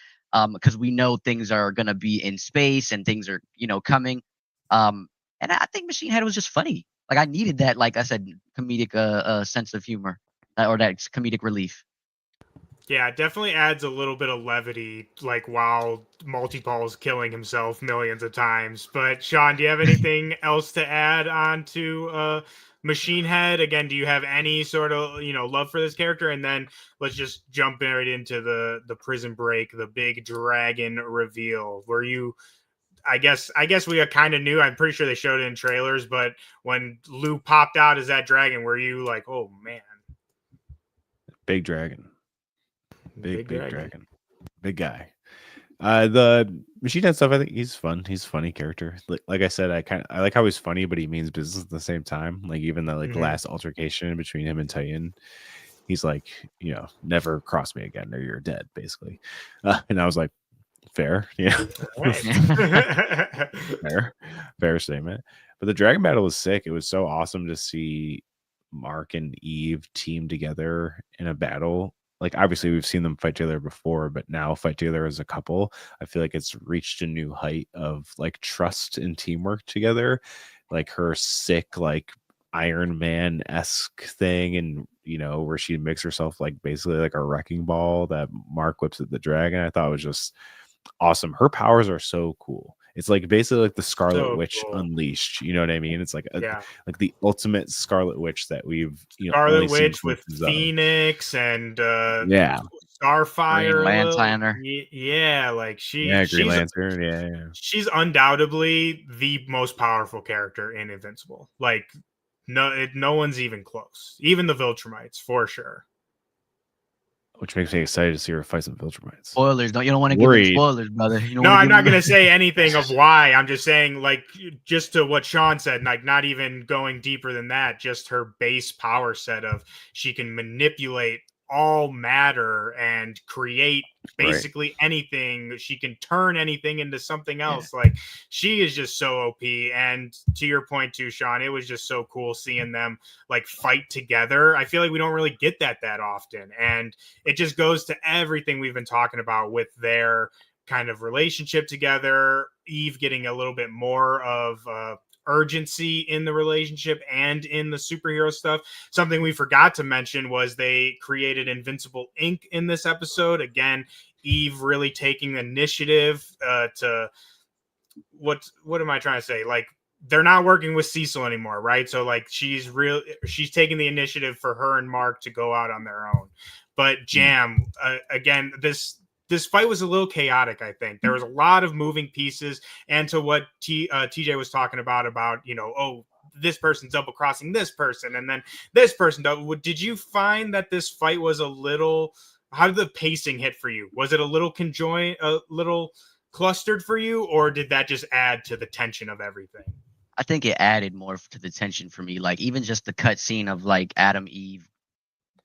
because we know things are going to be in space and things are, coming. And I think Machine Head was just funny. Like I needed that, like I said, comedic sense of humor or that comedic relief. Yeah, it definitely adds a little bit of levity, like while Multipol's killing himself millions of times. But Sean, do you have anything else to add on to Machine Head? Again, do you have any sort of love for this character? And then let's just jump right into the prison break, the big dragon reveal. Were you? I guess we kind of knew. I'm pretty sure they showed it in trailers, but when Lou popped out as that dragon, were you like, oh man, big dragon? Big dragon. Big guy. The Machine Head stuff, I think he's fun. He's a funny character. Like I said, I like how he's funny, but he means business at the same time. Like even the last altercation between him and Titan, he's like, never cross me again, or you're dead, basically. And I was like, fair, fair statement. But the dragon battle was sick. It was so awesome to see Mark and Eve team together in a battle. Like obviously we've seen them fight together before, but now fight together as a couple. I feel like it's reached a new height of like trust and teamwork together. Like her sick, like Iron Man-esque thing, and where she makes herself like basically like a wrecking ball that Mark whips at the dragon. I thought it was just awesome. Her powers are so cool. It's like basically like the Scarlet Witch unleashed. You know what I mean? It's like like the ultimate Scarlet Witch that we've Scarlet Witch with Phoenix and Starfire, Green Lantern. Like Green Lantern. She's undoubtedly the most powerful character in Invincible. Like no one's even close. Even the Viltrumites for sure. Which makes me excited to see her fight some Viltrumites. Spoilers. You don't want to give me spoilers, brother. No, I'm not going to say anything of why. I'm just saying, like, just to what Sean said, like, not even going deeper than that, just her base power set of she can manipulate all matter and create basically anything. She can turn anything into something else. Like she is just so OP. And to your point too, Sean, it was just so cool seeing them like fight together. I feel like we don't really get that often, and it just goes to everything we've been talking about with their kind of relationship together. Eve getting a little bit more of urgency in the relationship and in the superhero stuff. Something we forgot to mention was they created Invincible Inc. in this episode. Again, Eve really taking initiative to what am I trying to say? Like they're not working with Cecil anymore, right? So like she's taking the initiative for her and Mark to go out on their own. But Jam, again, this fight was a little chaotic, I think. There was a lot of moving pieces. And to what TJ was talking about, this person double crossing this person and then this person double. Did you find that this fight was a little, how did the pacing hit for you? Was it a little clustered for you, or did that just add to the tension of everything? I think it added more to the tension for me. Like even just the cut scene of like Adam Eve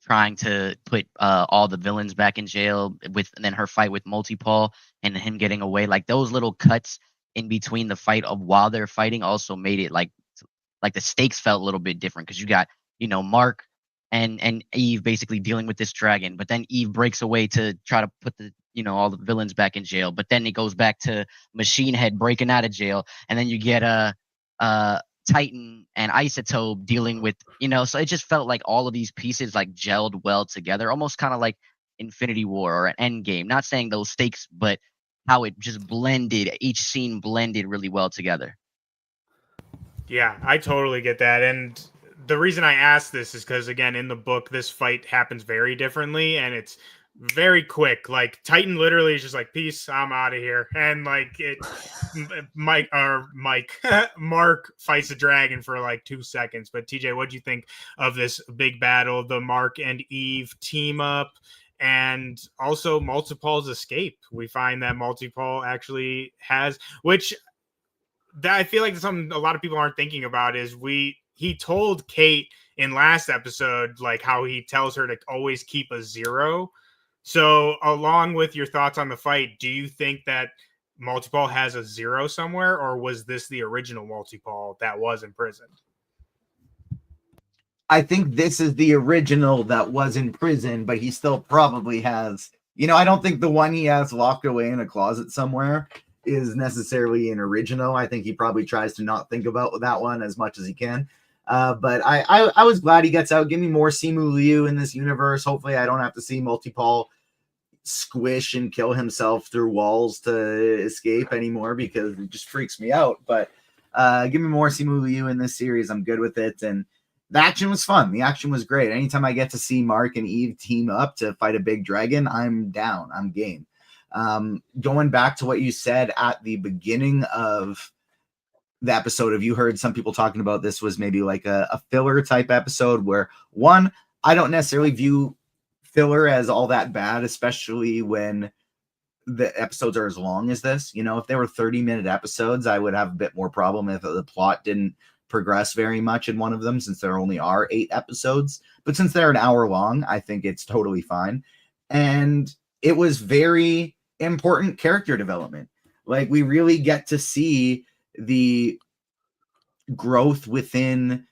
trying to put all the villains back in jail and then her fight with Multi-Paul and him getting away. Like those little cuts in between the fight of while they're fighting also made it like the stakes felt a little bit different because you got, Mark and Eve basically dealing with this dragon, but then Eve breaks away to try to put the all the villains back in jail. But then it goes back to Machine Head breaking out of jail, and then you get Titan and Isotope dealing with, so it just felt like all of these pieces like gelled well together, almost kind of like Infinity War or an Endgame. Not saying those stakes, but how it just blended, each scene blended really well together. Yeah, I totally get that. And the reason I asked this is because, again, in the book, this fight happens very differently and it's very quick. Like Titan literally is just like, peace, I'm out of here. And like Mark fights the dragon for like 2 seconds. But TJ, what do you think of this big battle, the Mark and Eve team up, and also Multi-Paul's escape? We find that Multi-Paul actually has, which that I feel like something a lot of people aren't thinking about is he told Kate in last episode like how he tells her to always keep a 0. So along with your thoughts on the fight, do you think that Multi-Paul has a 0 somewhere, or was this the original Multi-Paul that was in prison? I think this is the original that was in prison, but he still probably has, I don't think the one he has locked away in a closet somewhere is necessarily an original. I think he probably tries to not think about that one as much as he can. But I was glad he gets out. Give me more Simu Liu in this universe. Hopefully I don't have to see Multi-Paul squish and kill himself through walls to escape anymore because it just freaks me out. But give me more Simu Liu in this series. I'm good with it. And the action was fun. The action was great. Anytime I get to see Mark and Eve team up to fight a big dragon, I'm down. I'm game. Going back to what you said at the beginning of the episode, of you heard some people talking about this was maybe like a filler type episode where, one, I don't necessarily view filler as all that bad, especially when the episodes are as long as this. If they were 30-minute episodes, I would have a bit more problem if the plot didn't progress very much in one of them, since there only are 8 episodes. But since they're an hour long, I think it's totally fine. And it was very important character development. Like, we really get to see the growth within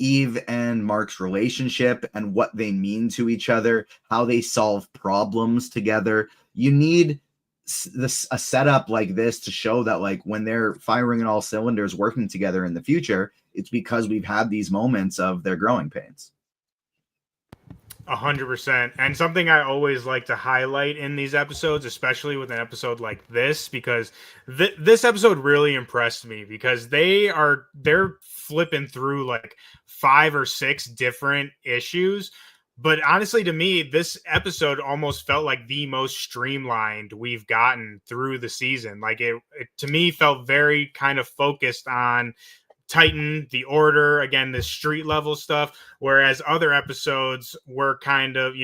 Eve and Mark's relationship and what they mean to each other, how they solve problems together. You need a setup like this to show that, like, when they're firing on all cylinders working together in the future, it's because we've had these moments of their growing pains. 100%. And something I always like to highlight in these episodes, especially with an episode like this, because this episode really impressed me, because they're flipping through like 5 or 6 different issues. But honestly, to me, this episode almost felt like the most streamlined we've gotten through the season. Like it to me felt very kind of focused on Titan, the Order, again, this street level stuff, whereas other episodes were kind of,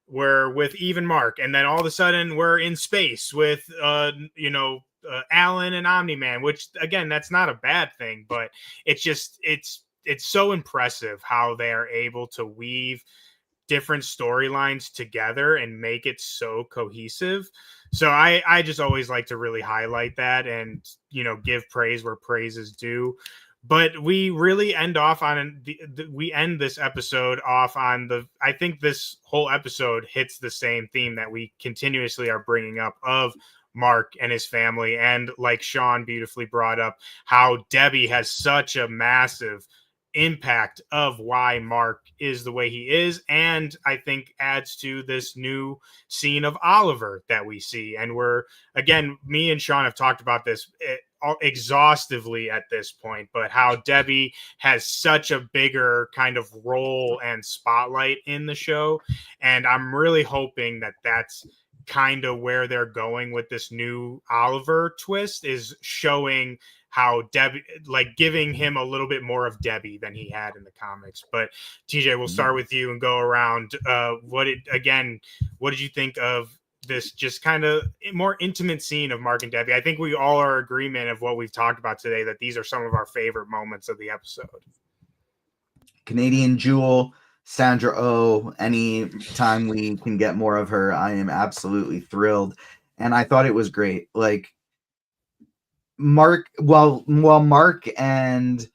we're with Eve and Mark, and then all of a sudden we're in space with, Alan and Omni-Man, which, again, that's not a bad thing, but it's just, it's so impressive how they are able to weave different storylines together and make it so cohesive. So I just always like to really highlight that and, give praise where praise is due. But we really end off on we end this episode off on I think this whole episode hits the same theme that we continuously are bringing up of Mark and his family. And like Sean beautifully brought up, how Debbie has such a massive impact of why Mark is the way he is, and I think adds to this new scene of Oliver that we see. And me and Sean have talked about this exhaustively at this point, but how Debbie has such a bigger kind of role and spotlight in the show, and I'm really hoping that that's kind of where they're going with this new Oliver twist, is showing how Debbie, like giving him a little bit more of Debbie than he had in the comics. But TJ, we'll start with you and go around. What did you think of this just kind of more intimate scene of Mark and Debbie. I think we all are in agreement of what we've talked about today, that these are some of our favorite moments of the episode. Canadian Jewel, Sandra Oh, any time we can get more of her, I am absolutely thrilled. And I thought it was great. Like Mark, Mark and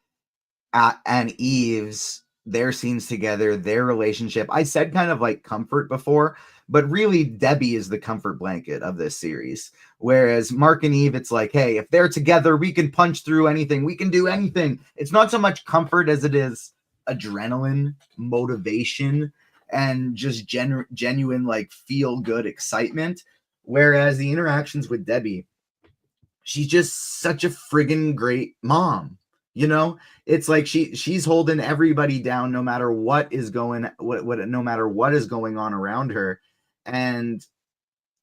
Eve's, their scenes together, their relationship, I said kind of like comfort before, but really Debbie is the comfort blanket of this series. Whereas Mark and Eve, it's like, hey, if they're together, we can punch through anything. We can do anything. It's not so much comfort as it is adrenaline, motivation, and just genuine like feel good excitement. Whereas the interactions with Debbie, she's just such a friggin' great mom. You know, it's like she's holding everybody down no matter what is going no matter what is going on around her. And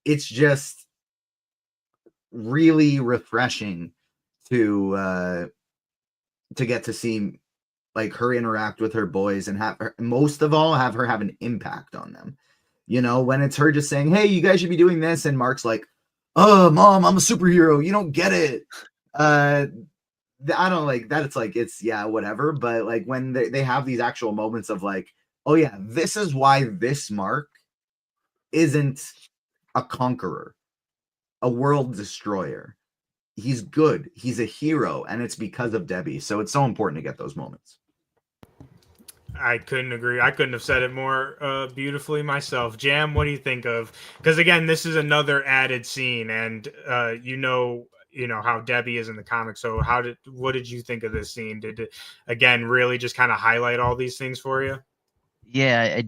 it's just really refreshing to get to see like her interact with her boys and have her, most of all, have her have an impact on them. You know, when it's her just saying, hey, you guys should be doing this, and Mark's like, oh, mom, I'm a superhero, you don't get it. I don't like that. It's like, it's, yeah, whatever. But like when they have these actual moments of like, oh yeah, this is why this Mark isn't a conqueror, a world destroyer. He's good. He's a hero. And it's because of Debbie. So it's so important to get those moments. I couldn't agree. I couldn't have said it more beautifully myself. Jam, what do you think of? Because again, this is another added scene, and you know how Debbie is in the comics. So what did you think of this scene? Did it again really just kind of highlight all these things for you? Yeah,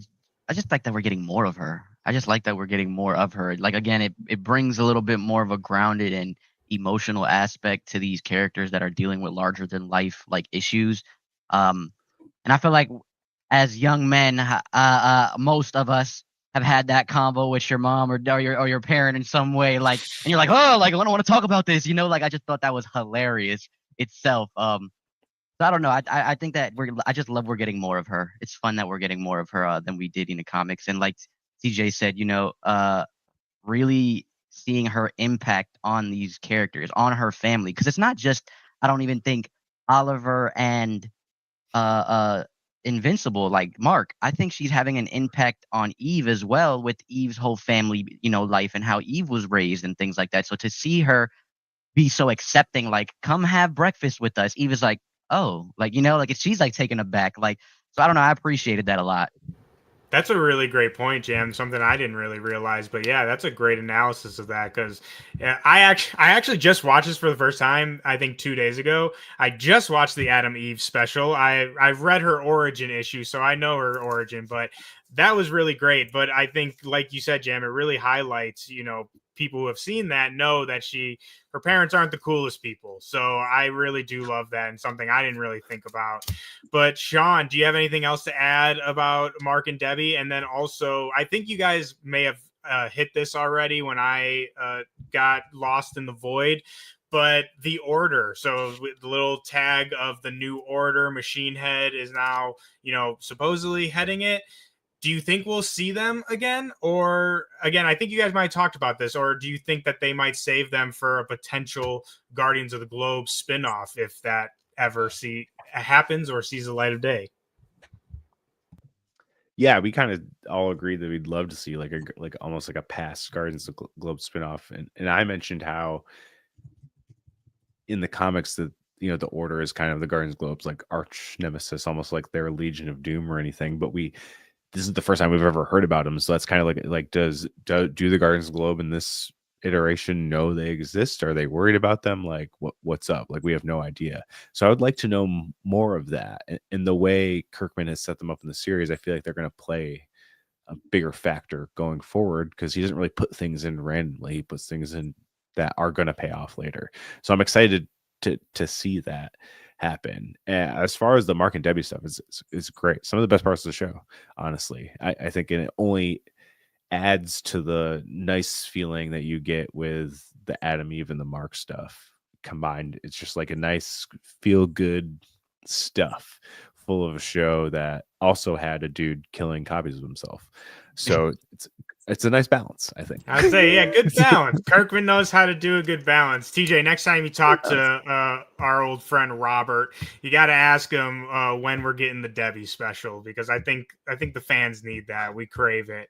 I just like that we're getting more of her. I just like that we're getting more of her. Like again, it brings a little bit more of a grounded and emotional aspect to these characters that are dealing with larger than life like issues. And I feel like as young men, most of us have had that combo with your mom or your parent in some way, like, and you're like, oh, like I don't want to talk about this, like I just thought that was hilarious itself. So I don't know. I think that I just love we're getting more of her. It's fun that we're getting more of her than we did in the comics, and like TJ said, really seeing her impact on these characters, on her family, because it's not just. I don't even think Oliver and Invincible, like Mark, I think she's having an impact on Eve as well, with Eve's whole family, life and how Eve was raised and things like that. So to see her be so accepting, like, come have breakfast with us, Eve is like, oh, like, like she's like taken aback. Like, so I don't know. I appreciated that a lot. That's a really great point, Jam. Something I didn't really realize, but yeah, that's a great analysis of that. Because I actually just watched this for the first time. I think 2 days ago. I just watched the Adam Eve special. I've read her origin issue, so I know her origin. But that was really great. But I think, like you said, Jam, it really highlights, people who have seen that know that her parents aren't the coolest people. So I really do love that, and something I didn't really think about. But Sean, do you have anything else to add about Mark and Debbie? And then also, I think you guys may have hit this already when I got lost in the void, but the Order. So the little tag of the New Order, Machine Head is now, supposedly heading it. Do you think we'll see them again? Or again, I think you guys might have talked about this, or do you think that they might save them for a potential Guardians of the Globe spinoff if that ever happens or sees the light of day? Yeah, we kind of all agreed that we'd love to see like almost like a past Guardians of the Globe spinoff. And I mentioned how in the comics that the Order is kind of the Guardians of the Globe's like arch nemesis, almost like their Legion of Doom or anything. But this is the first time we've ever heard about them, so that's kind of like do the Guardians of the Globe in this iteration know they exist? Are they worried about them? Like what's up? Like we have no idea. So I would like to know more of that. And the way Kirkman has set them up in the series, I feel like they're going to play a bigger factor going forward, because he doesn't really put things in randomly. He puts things in that are going to pay off later. So I'm excited to see that happen. And as far as the Mark and Debbie stuff, is great. Some of the best parts of the show, honestly. I think it only adds to the nice feeling that you get with the Adam Eve and the Mark stuff combined. It's just like a nice feel good stuff full of a show that also had a dude killing copies of himself. So it's a nice balance, I think. I'd say, yeah, good balance. Kirkman knows how to do a good balance. TJ, next time you talk to our old friend Robert, you got to ask him when we're getting the Debbie special, because I think the fans need that. We crave it.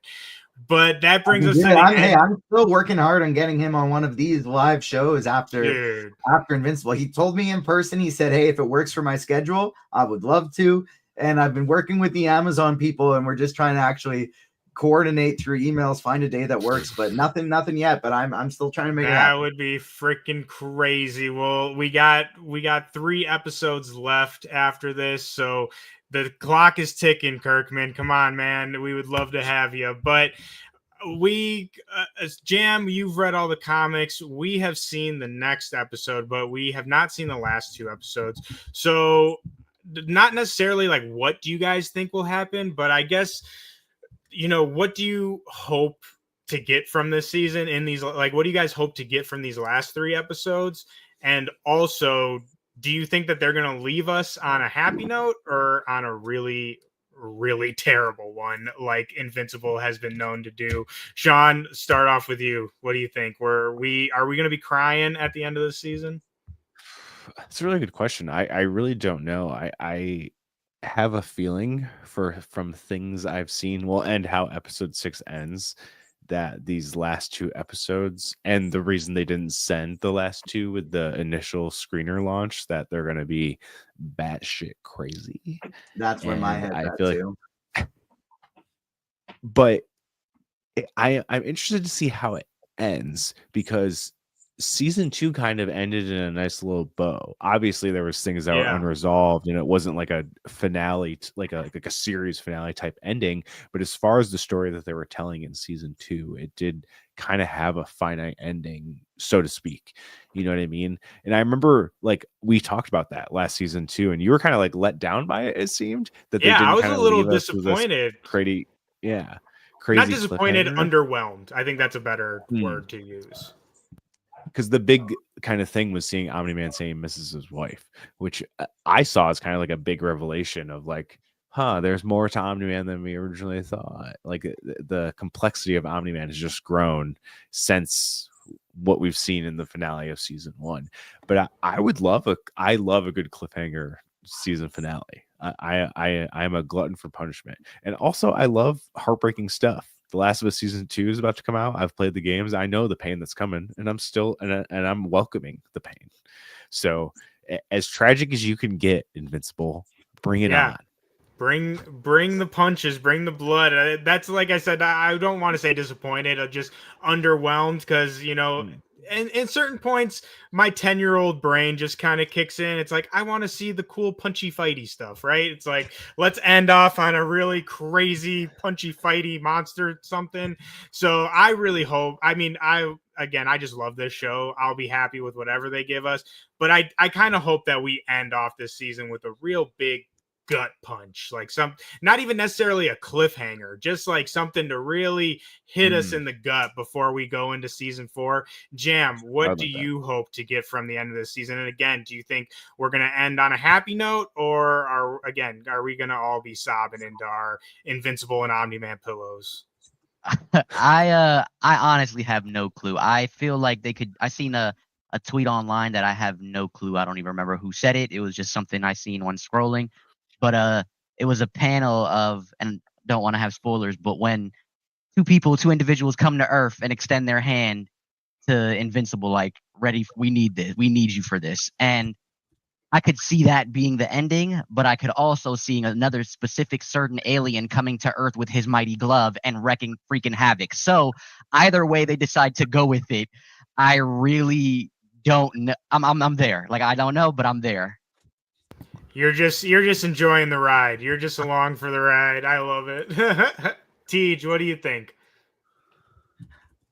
But that brings us to the end. Hey, I'm still working hard on getting him on one of these live shows after Invincible. He told me in person, he said, hey, if it works for my schedule, I would love to. And I've been working with the Amazon people, and we're just trying to actually coordinate through emails, find a day that works, but nothing yet. But I'm still trying to make it happen. That would be freaking crazy. Well, we got 3 episodes left after this, so the clock is ticking. Kirkman, come on, man. We would love to have you, but as Jam, you've read all the comics. We have seen the next episode, but we have not seen the last 2 episodes. So, not necessarily like what do you guys think will happen, but I guess, what do you hope to get from this season in these, like, what do you guys hope to get from these last 3 episodes? And also, do you think that they're going to leave us on a happy note or on a really, really terrible one, like Invincible has been known to do? Sean, start off with you. What do you think? Are we going to be crying at the end of the season? It's a really good question. I really don't know. I have a feeling from things I've seen, and how episode 6 ends, that these last 2 episodes, and the reason they didn't send the last 2 with the initial screener launch, that they're going to be batshit crazy. That's where my head. I feel too. But I'm interested to see how it ends, because season 2 kind of ended in a nice little bow. Obviously, there was things that were unresolved, and it wasn't like a finale, like a series finale type ending. But as far as the story that they were telling in season 2, it did kind of have a finite ending, so to speak. You know what I mean? And I remember, like, we talked about that last season too, and you were kind of like let down by it. It seemed that they didn't. I was a little disappointed. Crazy. Not disappointed, underwhelmed. I think that's a better word to use. Because the big kind of thing was seeing Omni-Man saying misses his wife, which I saw as kind of like a big revelation of like, there's more to Omni-Man than we originally thought. Like the complexity of Omni-Man has just grown since what we've seen in the finale of season 1. But I love a good cliffhanger season finale. I'm a glutton for punishment, and also I love heartbreaking stuff. The Last of Us season 2 is about to come out. I've played the games. I know the pain that's coming, and I'm still and I'm welcoming the pain. So, as tragic as you can get, Invincible, bring it on. Bring the punches, bring the blood. That's, like I said, I don't want to say disappointed. I'm just underwhelmed because, in certain points, my 10-year-old brain just kind of kicks in. It's like, I want to see the cool punchy fighty stuff, right? It's like, let's end off on a really crazy punchy fighty monster something. So I really hope, I just love this show. I'll be happy with whatever they give us. But I kind of hope that we end off this season with a real big gut punch, like not even necessarily a cliffhanger, just like something to really hit us in the gut before we go into season 4. Jam, what do you hope to get from the end of this season? And again, do you think we're going to end on a happy note, or are we going to all be sobbing into our Invincible and Omni-Man pillows? I honestly have no clue. I feel like they could. I seen a tweet online that I have no clue. I don't even remember who said it. It was just something I seen when scrolling. But it was a panel of, and don't want to have spoilers, but when two individuals come to Earth and extend their hand to Invincible, like, ready, we need this, we need you for this. And I could see that being the ending, but I could also see another specific certain alien coming to Earth with his mighty glove and wrecking freaking havoc. So either way they decide to go with it, I really don't know. I'm there. Like, I don't know, but I'm there. You're just enjoying the ride. You're just along for the ride. I love it. Tej, what do you think?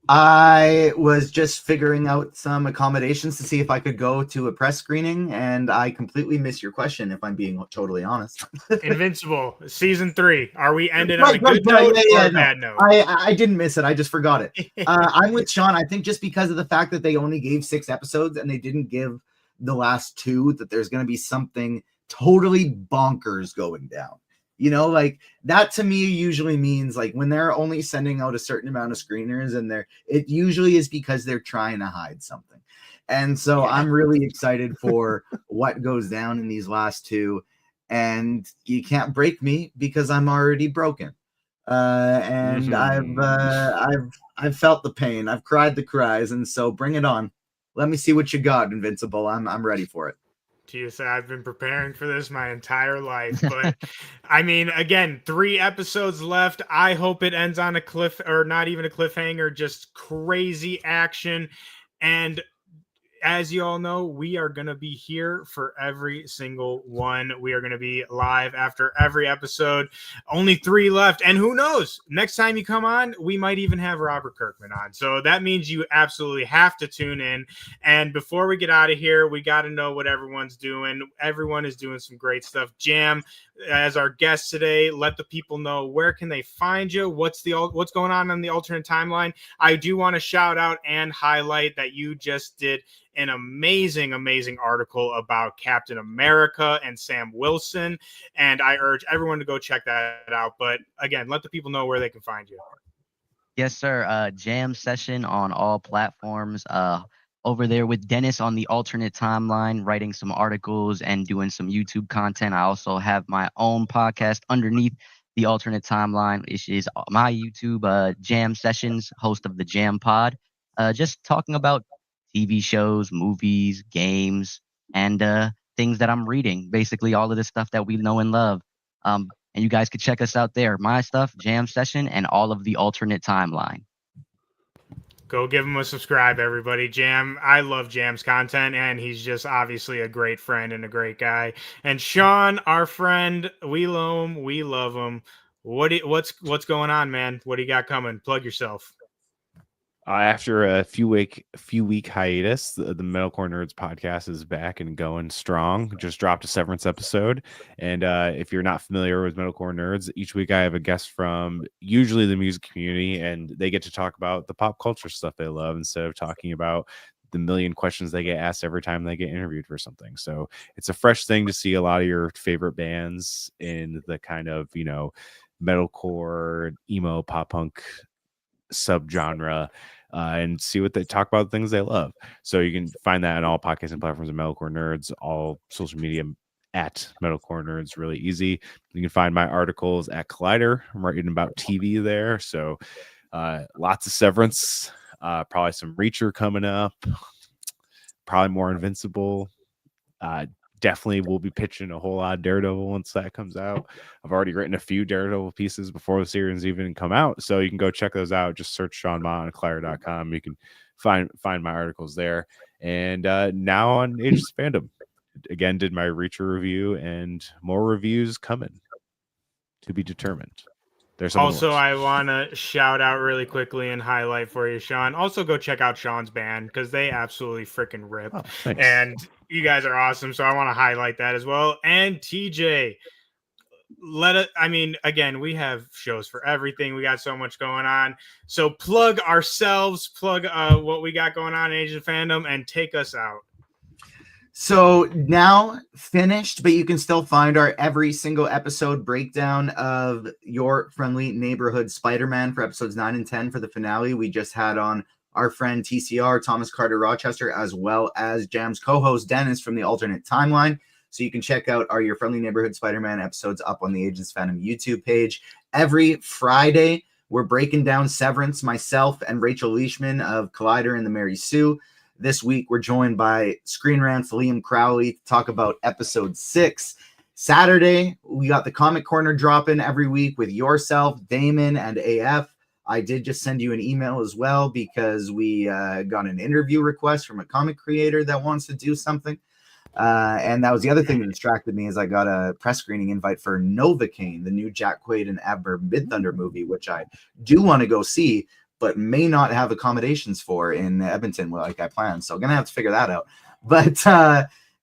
I was just figuring out some accommodations to see if I could go to a press screening, and I completely missed your question, if I'm being totally honest. Invincible, season 3. Are we ended on a good note or a bad note? I didn't miss it. I just forgot it. I'm with Sean. I think just because of the fact that they only gave 6 episodes and they didn't give the last 2, that there's going to be something totally bonkers going down. You know, like that to me usually means like when they're only sending out a certain amount of screeners and it usually is because they're trying to hide something. And so I'm really excited for what goes down in these last two. And you can't break me because I'm already broken. And I've felt the pain. I've cried the cries, and so bring it on. Let me see what you got, Invincible. I'm ready for it. TSA, I've been preparing for this my entire life, but I mean, again, 3 episodes left. I hope it ends on a cliff, or not even a cliffhanger, just crazy action. And as you all know, we are going to be here for every single one. We are going to be live after every episode. Only 3 left. And who knows? Next time you come on, we might even have Robert Kirkman on. So that means you absolutely have to tune in. And before we get out of here, we got to know what everyone's doing. Everyone is doing some great stuff. Jam, as our guest today, let the people know where can they find you? What's going on the alternate timeline? I do want to shout out and highlight that you just did an amazing article about Captain America and Sam Wilson, and I urge everyone to go check that out. But again, let the people know where they can find you. Yes, sir. Jam session on all platforms. Over there with Dennis on the alternate timeline, writing some articles and doing some YouTube content. I also have my own podcast underneath the alternate timeline, which is my YouTube Jam Sessions, host of the Jam Pod. Just talking about TV shows, movies, games, and things that I'm reading. Basically, all of the stuff that we know and love. And you guys could check us out there. My stuff, Jam Session, and all of the alternate timeline. Go give him a subscribe, everybody. Jam, I love Jam's content, and he's just obviously a great friend and a great guy. And Sean, our friend, we love him. What's going on, man? What do you got coming? Plug yourself. After a few week hiatus, the Metalcore Nerds podcast is back and going strong. Just dropped a Severance episode, and if you're not familiar with Metalcore Nerds, each week I have a guest from usually the music community, and they get to talk about the pop culture stuff they love instead of talking about the million questions they get asked every time they get interviewed for something. So it's a fresh thing to see a lot of your favorite bands in the kind of, metalcore, emo, pop punk subgenre, and see what they talk about, things they love. So you can find that on all podcasting platforms of Metalcore Nerds, all social media at Metalcore Nerds, really easy. You can find my articles at Collider. I'm writing about TV there. So lots of Severance, probably some Reacher coming up, probably more Invincible. Definitely will be pitching a whole lot of Daredevil once that comes out. I've already written a few Daredevil pieces before the series even come out, so you can go check those out. Just search Sean Ma on Collider.com. You can find my articles there. And now on Ages Fandom, again, did my Reacher review, and more reviews coming to be determined. There's also, I want to shout out really quickly and highlight for you, Sean. Also, go check out Sean's band because they absolutely freaking rip. Oh, thanks. And you guys are awesome. So I want to highlight that as well. And TJ, again, we have shows for everything. We got so much going on. So plug ourselves, plug what we got going on in Asian Fandom, and take us out. So now finished, but you can still find our every single episode breakdown of Your Friendly Neighborhood Spider-Man for episodes 9 and 10 for the finale. We just had on our friend TCR, Thomas Carter Rochester, as well as Jam's co-host Dennis from the alternate timeline. So you can check out our Your Friendly Neighborhood Spider-Man episodes up on the Agents Fandom YouTube page. Every Friday, we're breaking down Severance, myself and Rachel Leishman of Collider and the Mary Sue. This week, we're joined by Screen Rant's Liam Crowley to talk about episode 6. Saturday, we got the Comic Corner dropping every week with yourself, Damon, and AF. I did just send you an email as well because we got an interview request from a comic creator that wants to do something. And that was the other thing that distracted me is I got a press screening invite for Novocaine, the new Jack Quaid and Amber Midthunder movie, which I do want to go see, but may not have accommodations for in Edmonton like I planned. So I'm going to have to figure that out. But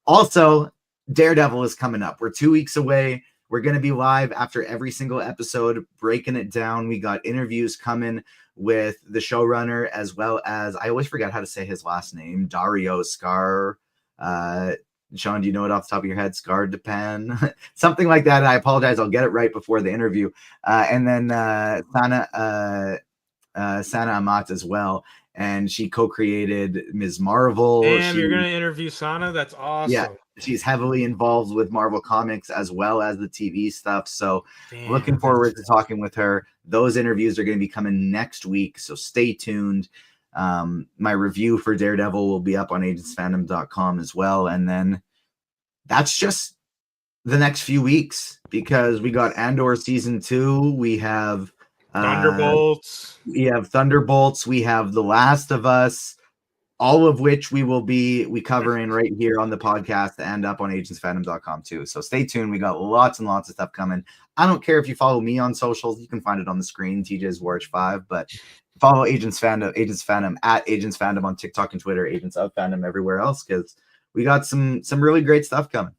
also, Daredevil is coming up. We're 2 weeks away. We're going to be live after every single episode, breaking it down. We got interviews coming with the showrunner, as well as, I always forget how to say his last name, Dario Scar. Sean, do you know it off the top of your head? Scarred to Pan, something like that. I apologize. I'll get it right before the interview. And then Sana Amat as well. And she co-created Ms. Marvel. Damn, you're gonna interview Sana? That's awesome. Yeah, she's heavily involved with Marvel Comics as well as the TV stuff. So looking forward to talking with her. Those interviews are going to be coming next week, so stay tuned. My review for Daredevil will be up on agentsfandom.com as well. And then that's just the next few weeks, because we got Andor season 2. We have Thunderbolts. We have The Last of Us, all of which we covering right here on the podcast and up on agentsfandom.com too. So stay tuned. We got lots and lots of stuff coming. I don't care if you follow me on socials. You can find it on the screen, TJ Zwarych 5, but follow Agents Fandom at Agents Fandom on TikTok and Twitter, Agents of Fandom everywhere else, because we got some really great stuff coming.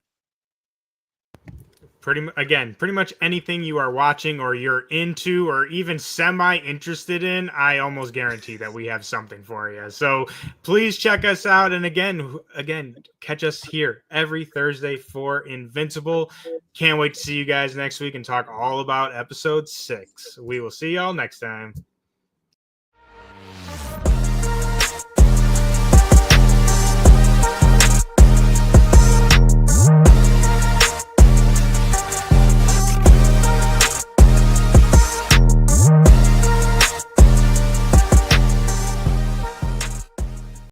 Pretty much anything you are watching or you're into or even semi-interested in, I almost guarantee that we have something for you. So please check us out. And again, catch us here every Thursday for Invincible. Can't wait to see you guys next week and talk all about episode 6. We will see y'all next time.